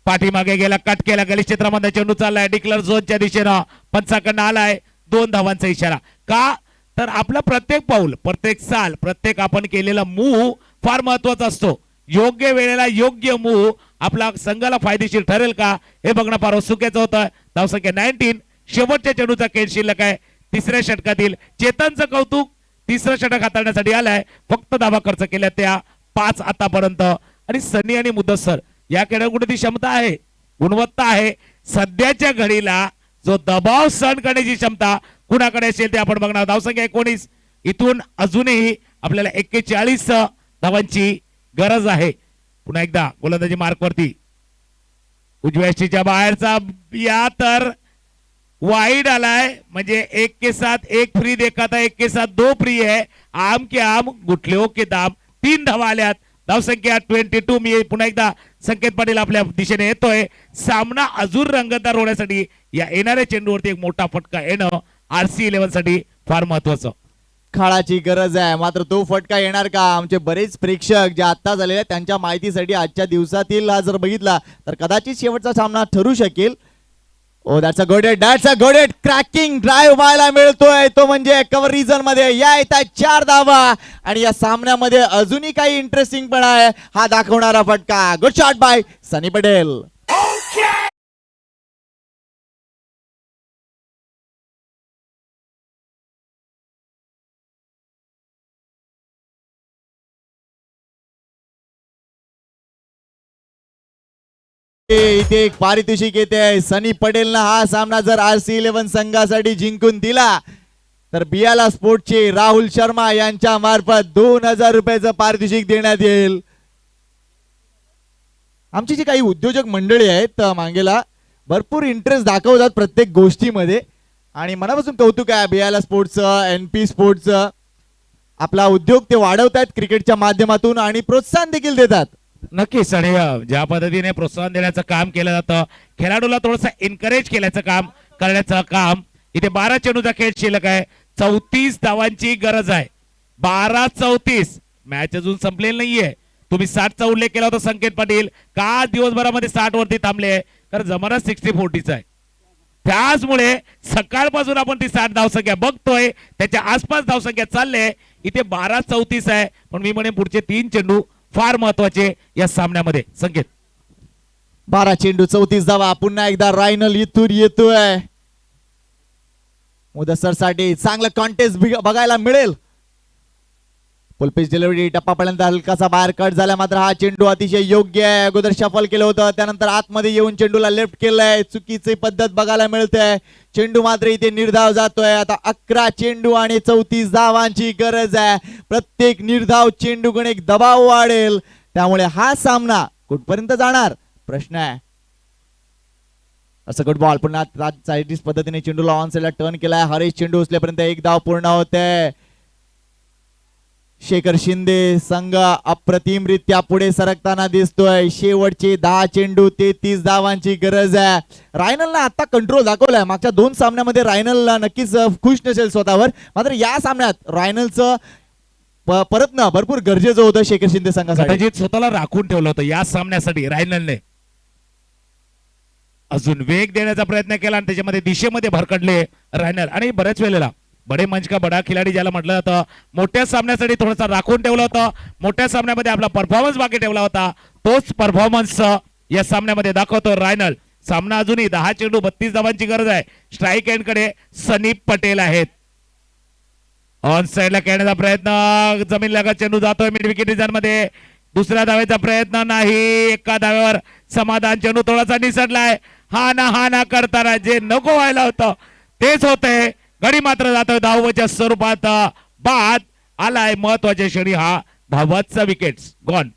पाठीमागे गेला, कट केला, गली क्षेत्रामध्ये चेंडू चाललाय डिक्लर झोनच्या दिशेनं. पंचाकडनं आलाय 2 धावांचा इशारा. का तर आपला प्रत्येक पाऊल, प्रत्येक चाल, प्रत्येक आपण केलेला मूव फार महत्वाचा असतो. योग्य वेळेला योग्य मूव आपला संघाला फायदेशीर ठरेल का हे बघणं फार उत्सुकेचं होतं. धावसंख्या 19. शेवटच्या चेंडूचा खेळ शिल्लक आहे. तिसऱ्या षटकातील चेतनचं कौतुक, तिसरं षटक हाताळण्यासाठी आलाय. फक्त धावा खर्च केल्या त्या 5 आतापर्यंत. आणि सनी आणि मुदस्सर या खेळाडूंकडे ती क्षमता आहे, गुणवत्ता आहे. सध्याच्या घडीला जो दबाव सहन करण्याची क्षमता कुणाकडे असेल ते आपण बघणार. धावसंख्या 19. इथून अजूनही आपल्याला 41 धावांची गरज आहे. पुन्हा एकदा गोलंदाजी मार्कवरती उजव्या यष्टीच्या बाहेरचा या तर वाईड आलाय. म्हणजे 1 के साथ 1 फ्री देखा था, 1 के साथ 2 फ्री है. आम के आम गुठल्यो के दाम. 3 धावा आल्यात. धावसंख्या 22. मी पुन्हा एकदा संकेत पाटील आपल्या दिशेने येतोय. सामना अजून रंगतदार होण्यासाठी या येणाऱ्या चेंडूवरती एक मोठा फटका येणं RC11 साठी फार महत्वाचं. काळाची गरज आहे, मात्र तो फटका येणार का? आमचे बरेच प्रेक्षक जे आता झालेले आहेत त्यांच्या माहितीसाठी आजच्या दिवसातील जर बघितला तर कदाचित शेवटचा सामना ठरू शकेल. ओ that's a good hit, that's a good hit. Cracking drive व्हायला मिळतोय, तो म्हणजे कव्हर रिजन मध्ये या येतात 4 धावा. आणि या सामन्यामध्ये अजूनही काही इंटरेस्टिंग पण आहे, हा दाखवणारा फटका. गुड शॉट बाय सनी पटेल. इथे एक पारितोषिक येते. सनी पटेलनं हा सामना जर RC11 संघासाठी जिंकून दिला तर बियाला स्पोर्टचे राहुल शर्मा यांच्या मार्फत 2000 रुपयाचं पारितोषिक देण्यात येईल. आमची जी काही उद्योजक मंडळी आहेत मांगेला भरपूर इंटरेस्ट दाखवतात प्रत्येक गोष्टीमध्ये आणि मनापासून कौतुक आहे बियाला स्पोर्ट्सचं, NP स्पोर्ट्सचं. आपला उद्योग ते वाढवतात क्रिकेटच्या माध्यमातून आणि प्रोत्साहन देखील देतात. नक्कीच. आणि ज्या पद्धतीने प्रोत्साहन देण्याचं काम केलं जातं, खेळाडूला थोडंसं एनकरेज केल्याचं काम करण्याचं काम. इथे 12 चेंडूचा खेळ शिल्लक आहे. 34 धावांची गरज आहे. 12-34. मॅच अजून संपलेली नाहीये. तुम्ही 60चा उल्लेख केला होता संकेत पाटील. का दिवसभरामध्ये 60 वरती थांबले? कारण जमाना 60-40चा आहे. त्याचमुळे सकाळपासून आपण ती 60 धावसंख्या बघतोय, त्याच्या आसपास धावसंख्या चालले. इथे 12-34 आहे. पण मी म्हणेन पुढचे 3 चेंडू फार महत्वाचे या सामन्यामध्ये. संकेत 12 चेंडू 34 धावा. पुन्हा एकदा रायनल इथून येतोय. मुदस्सर साठी चांगलं कॉन्टेस्ट बघायला मिळेल. फुलपिच डिलिव्हरी टप्पापर्यंत हलकासा बाहेर कट झाला, मात्र हा चेंडू अतिशय योग्य आहे. अगोदर शफल केलं होतं, त्यानंतर आतमध्ये येऊन चेंडूला लेफ्ट केलंय. चुकीची पद्धत बघायला मिळते. चेंडू मात्र इथे निर्धाव जातोय. आता 11 चेंडू आणि 34 धावांची गरज आहे. प्रत्येक निर्धाव चेंडूकडे एक दबाव वाढेल, त्यामुळे हा सामना कुठपर्यंत जाणार प्रश्न आहे. असं गुड बॉल. पुन्हा साईडीस पद्धतीने चेंडूला ऑन साईडला टर्न केलाय. हरीश चेंडू उचलेपर्यंत एक धाव पूर्ण होते. शेखर शिंदे संघ अप्रतिमरित्या पुढे सरकताना दिसतोय. शेवटचे 10 चेंडू 33 धावांची गरज आहे. रायनलला आता कंट्रोल दाखवलाय. मागच्या 2 सामन्यामध्ये रायनलला नक्कीच खुश नसेल स्वतःवर, मात्र या सामन्यात रायनलचं परतणं भरपूर गरजेचं होतं शेखर शिंदे संघासाठी. कदाचित स्वतःला राखून ठेवलं होतं या सामन्यासाठी रायनलने. अजून वेग देण्याचा प्रयत्न केला आणि त्याच्यामध्ये दिशेमध्ये भरकडले रायनल. आणि बऱ्याच वेळेला बडे मंच का बडा खिलाडी ज्याला म्हटलं जातं, मोठ्या सामन्यासाठी थोडासा राखून ठेवलं होतं. मोठ्या सामन्यामध्ये आपला परफॉर्मन्स बाकी ठेवला होता. तोच परफॉर्मन्स या सामन्यामध्ये दाखवतो रायनल. सामना अजूनही 10 चेंडू 32 धावांची गरज आहे. स्ट्राईक एंड कडे सनी पटेल आहेत. ऑन साइडला खेळण्याचा प्रयत्न, जमीन लगत चेंडू जातोय मिड विकेट रिजन मध्ये. दुसऱ्या धावेचा प्रयत्न नाही. एका धावेवर समाधान. चेंडू थोडासा निसटलाय. हा ना करताना जे नको व्हायला होतं तेच होतंय. गडी मात्र जातोय धावच्या स्वरूपात. बाद आलाय महत्वाच्या क्षणी हा धावतचा विकेट गॉन.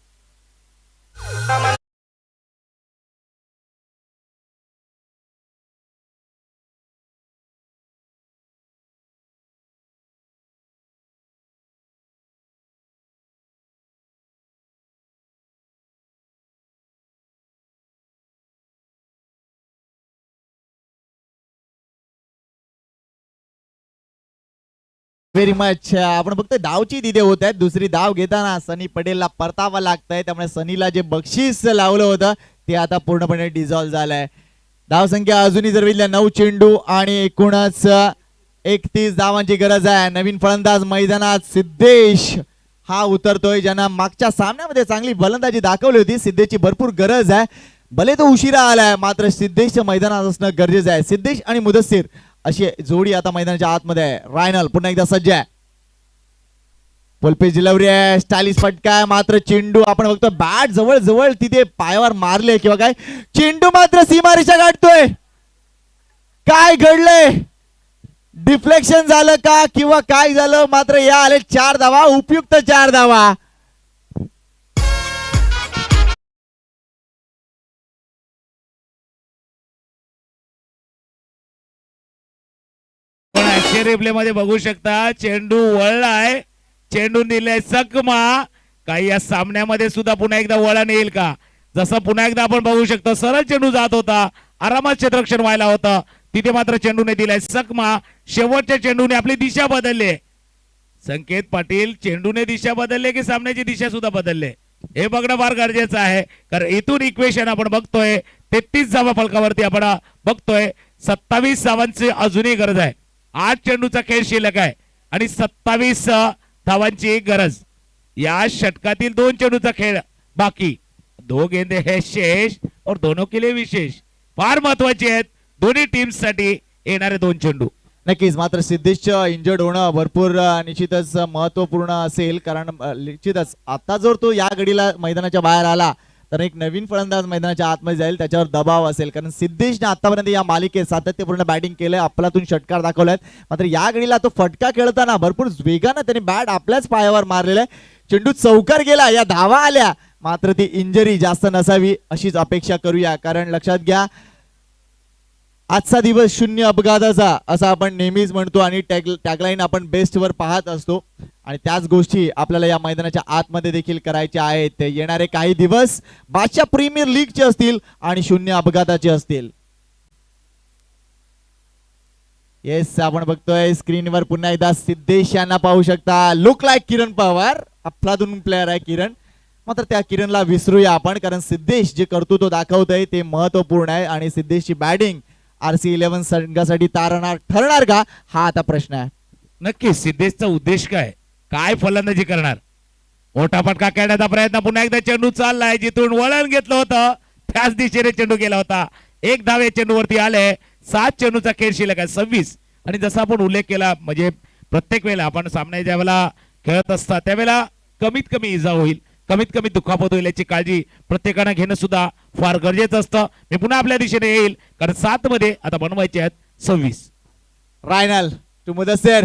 Very much. आपण फक्त धावची दिदे होत आहेत. दुसरी धाव घेताना सनी पटेलला परतावा लागतंय, त्यामुळे सनीला जे बक्षीस लावलं होतं ते आता पूर्णपणे डिझॉल्व झालंय. धावसंख्या अजूनही जर बघितल्या 9 चेंडू आणि एकूणच 31 धावांची गरज आहे. नवीन फलंदाज मैदानात सिद्धेश हा उतरतोय, ज्यांना मागच्या सामन्यामध्ये चांगली फलंदाजी दाखवली होती. सिद्धेशची भरपूर गरज आहे. भले तो उशिरा आलाय, मात्र सिद्धेशच्या मैदानात असणं गरजेचं आहे. सिद्धेश आणि मुदस्सीर अशी जोडी आता मैदानाच्या आतमध्ये आहे. रायनल पुन्हा एकदा सज्ज आहे. फुलपिच डिलिव्हरी आहे. स्टायलिश फटका आहे, मात्र चेंडू आपण बघतो बॅट जवळ जवळ तिथे पायावर मारले किंवा काय. चेंडू मात्र सीमारेषा गाठतोय. काय घडलंय? डिफ्लेक्शन झालं का किंवा काय झालं? मात्र या आले 4 धावा. उपयुक्त 4 धावा. रिप्ले मध्ये बघू शकता चेंडू वळलाय. चेंडू दिलाय सकमा. काही या सामन्यामध्ये सुद्धा पुन्हा एकदा वळण येईल का? जसं पुन्हा एकदा आपण बघू शकतो सरळ चेंडू जात होता, आरामात क्षेत्ररक्षण व्हायला होतं, तिथे मात्र चेंडूने दिलाय सकमा. शेवटच्या चेंडूने आपली दिशा बदलली. संकेत पाटील, चेंडूने दिशा बदलले की सामन्याची दिशा सुद्धा बदलले हे बघणं फार गरजेचं आहे. कारण इथून इक्वेशन आपण बघतोय 33 धावा फलकावरती आपण बघतोय. 27 धावांची अजूनही गरज आहे. 8 चेंडूचा खेळ शिल्लक आहे आणि 27 धावांची गरज. या षटकातील 2 चेंडूचा खेळ बाकी. 2 गेंदे है शेष और दोनों के लिए विशेष. फार महत्वाचे आहेत दोन्ही टीम्स साठी येणारे 2 चेंडू. नक्कीच. मात्र सिद्धेशचं इंजर्ड होणं भरपूर निश्चितच महत्वपूर्ण असेल, कारण निश्चितच आता जर तो या घडीला मैदानाच्या बाहेर आला तर एक नवीन फलंदाज मैदानाच्या आतमध्ये जाईल, त्याच्यावर दबाव असेल. कारण सिद्धेशने आतापर्यंत या मालिकेत सातत्यपूर्ण बॅटिंग केलंय, अफलातून षटकार दाखवलाय. मात्र या घडीला तो फटका खेळताना भरपूर वेगानं त्याने बॅट आपल्याच पायावर मारलेला आहे. चेंडू चौकार गेला, या धावा आल्या, मात्र ती इंजरी जास्त नसावी अशीच अपेक्षा करूया. कारण लक्षात घ्या, आजचा दिवस शून्य अपघाताचा असं आपण नेहमीच म्हणतो आणि टॅगलाईन आपण बेस्ट वर पाहत असतो. आणि त्याच गोष्टी आपल्याला या मैदानाच्या आतमध्ये देखील करायच्या आहेत. ते येणारे काही दिवस बादशाह प्रीमियर लीगचे असतील आणि शून्य अपघाताचे असतील. येस, आपण बघतोय स्क्रीनवर पुन्हा एकदा सिद्धेश यांना पाहू शकता. लुक लाईक किरण पवार, अफलातून प्लेअर आहे किरण. मात्र त्या किरणला विसरूया आपण, कारण सिद्धेश जे करतो तो दाखवतोय ते महत्वपूर्ण आहे. आणि सिद्धेशची बॅटिंग RC11 संघासाठी तारणार ठरणार का, हा आता प्रश्न आहे. नक्कीच सिद्धेशचा उद्देश काय फलंदाजी करणार. मोठा फटका खेळण्याचा प्रयत्न, पुन्हा एकदा चेंडू चाललाय, जिथून वळण घेतलं होतं त्याच दिशेने चेंडू गेला होता. एक धावे चेंडूवरती आले. 7 चेंडूचा खेळ शिल्लक आहे, 26. आणि जसा आपण उल्लेख केला, म्हणजे प्रत्येक वेळेला आपण सामने ज्या वेळेला खेळत असतात त्यावेळेला कमीत कमी इजा होईल, कमीत कमी दुखापत होईल याची काळजी प्रत्येकानं घेणं सुद्धा फार गरजेचं असतं. मी पुन्हा आपल्या दिशेने येईल, कारण 7 मध्ये आता बनवायचे आहेत 26. रायनल टू मुदस्सिर.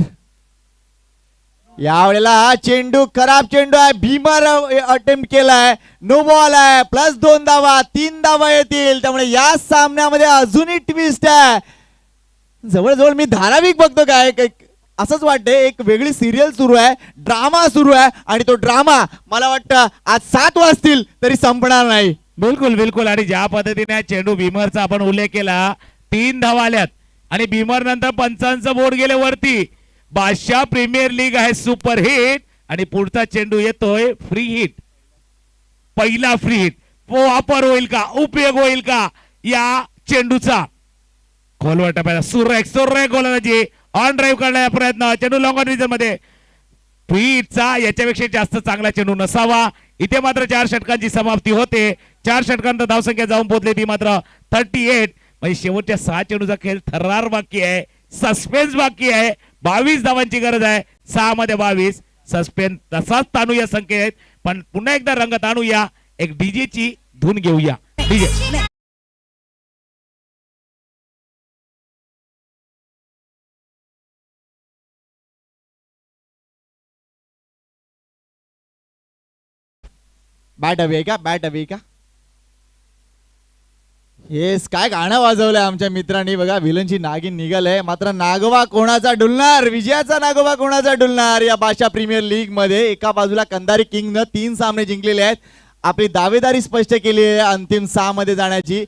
यावेळेला हा चेंडू खराब चेंडू आहे, भीमर अटेम्प्ट केलाय, नो बॉल आहे, प्लस 2 धावा, 3 धावा येतील. त्यामुळे या सामन्यामध्ये अजूनही ट्विस्ट आहे. जवळजवळ मी धाराविक बघतो काय असंच वाटतंय, एक वेगळी सिरियल सुरू आहे, ड्रामा सुरू आहे. आणि तो ड्रामा मला वाटतं आज 7 वाजतील तरी संपणार नाही. बिलकुल बिलकुल. आणि ज्या पद्धतीने चेंडू भीमरचा आपण उल्लेख केला, 3 धावा आल्यात आणि भीमर नंतर पंचांचं बोर्ड गेले वरती. बादशाह प्रीमियर लीग आहे सुपर हिट आणि पुढचा चेंडू येतोय फ्री हिट. पहिला फ्री हिट वापर होईल का, उपयोग होईल का या चेंडूचा. खोलवर टप्प्याला सुरेख गोलंदाजी, ऑन ड्राईव्ह करण्याचा प्रयत्न, चेंडू लॉंग ऑन रिजन मध्ये. फ्री हिटचा याच्यापेक्षा जास्त चांगला चेंडू नसावा. इथे मात्र 4 षटकांची समाप्ती होते. 4 षटकांत धावसंख्या जाऊन पोहोचली ती मात्र 38. म्हणजे शेवटच्या 6 चेंडूचा खेळ थर्रार बाकी आहे, सस्पेन्स बाकी आहे. 22 धावांची गरज आहे, 6 मध्ये 22. सस्पेन्स तसाच ताणूया संख्येत, पण पुन्हा एकदा रंग ताणूया, एक डीजे ची धून घेऊया. डीजे बॅट हवी का, बॅट हवी का. येस, काय गाणं वाजवलंय आमच्या मित्रांनी. बघा, विलनची नागिन निघालय, मात्र नागोबा कोणाचा डुलणार, विजयाचा नागोबा कोणाचा डुलणार या बादशाह प्रीमियर लीग मध्ये. एका बाजूला कंधारी किंगनं 3 सामने जिंकलेले आहेत, आपली दावेदारी स्पष्ट केली आहे अंतिम 6 मध्ये जाण्याची.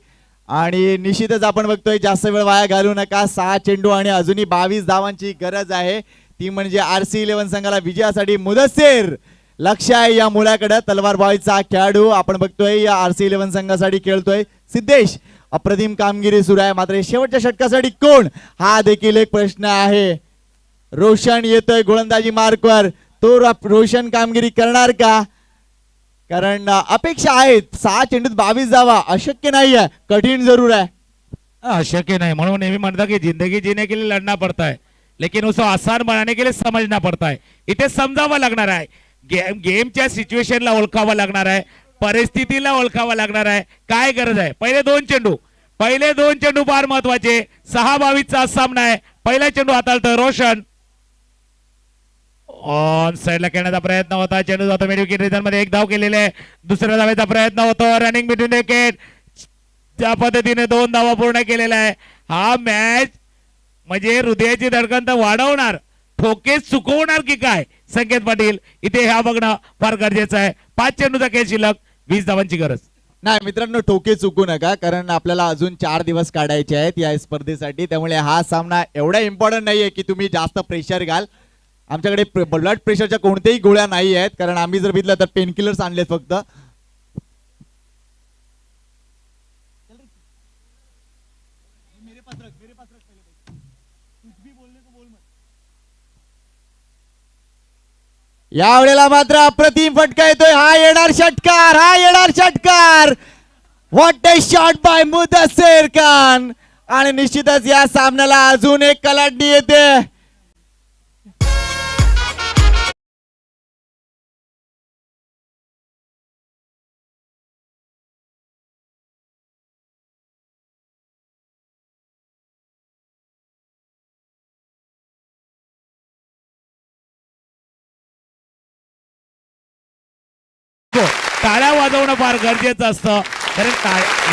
आणि निश्चितच आपण बघतोय जास्त वेळ वाया घालू नका. 6 चेंडू आणि अजूनही 22 धावांची गरज आहे, ती म्हणजे RC11 संघाला विजयासाठी. मुदस्सिर लक्ष आहे या मुळाकडे, तलवार बॉयचा खेळाडू आपण बघतोय या RC11 संघासाठी खेळतोय. सिद्धेश, अप्रतिम कामगिरी सुरू आहे, मात्र शेवटच्या षटकासाठी कोण, हा देखील एक प्रश्न आहे. रोशन येतोय गोलंदाजी मार्कवर, तो रोशन कामगिरी करणार का. कारण अपेक्षा आहेत 6 चेंडूत 22 धावा, अशक्य नाही आहे, कठीण जरूर आहे. अशक्य नहीं, म्हणून नेहमी म्हणता की जिंदगी जीने के लिए लड़ना पड़ता है, लेकिन उसको आसान बनाने के लिए समझना पड़ता है. इथे समजावं लागणार आहे, गेमच्या सिच्युएशनला ओळखावं लागणार आहे, परिस्थितीला ओळखावं लागणार आहे, काय गरज आहे. पहिले 2 चेंडू फार महत्वाचे. 6-22 सामना आहे. पहिला चेंडू हाताळतोय रोशन, ऑन साइडला खेळण्याचा प्रयत्न होता, चेंडू जातो मिड विकेट रिजन मध्ये, 1 धाव केलेले आहे. दुसऱ्या धावेचा प्रयत्न होतो, रनिंग बिटवीन विकेट, त्या पद्धतीने 2 धावा पूर्ण केलेला आहे. हा मॅच म्हणजे हृदयाची धडकन तर वाढवणार, ठोके चुकवणार की काय संकेत पाटील, इथे हा बघणं फार गरजेचं आहे. 5 चेंडूचा खेळ शिल्लक, 20 धावांची गरज. नाही मित्रांनो, ठोके चुकू नका, कारण आपल्याला अजून 4 दिवस काढायचे आहेत या स्पर्धेसाठी. त्यामुळे हा सामना एवढा इम्पॉर्टंट नाहीये की तुम्ही जास्त प्रेशर घाल. आमच्याकडे ब्लड प्रेशरच्या कोणत्याही गोळ्या नाही आहेत, कारण आम्ही जर बघितलं तर पेनकिलर्स आणलेत फक्त. यावेळेला मात्र अप्रतिम फटका येतोय, हा येणार षटकार. What a shot bye Mudassir Khan. आणि निश्चितच या सामन्याला अजून एक कलाटणी येते. टाळ्या वाजवणं फार गरजेचं असतं कारण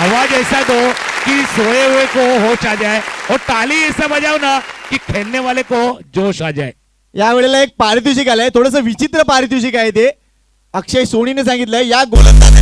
आवाज ऐसा दो कि सोए हुए को होश आ जाए और ताली ऐसा बजावना कि खेलने वाले को जोश आ जाए. या वेळेला एक पारितोषिक आलंय, थोडस विचित्र पारितोषिक आहे ते. अक्षय सोनीने सांगितलंय या गोलंदाज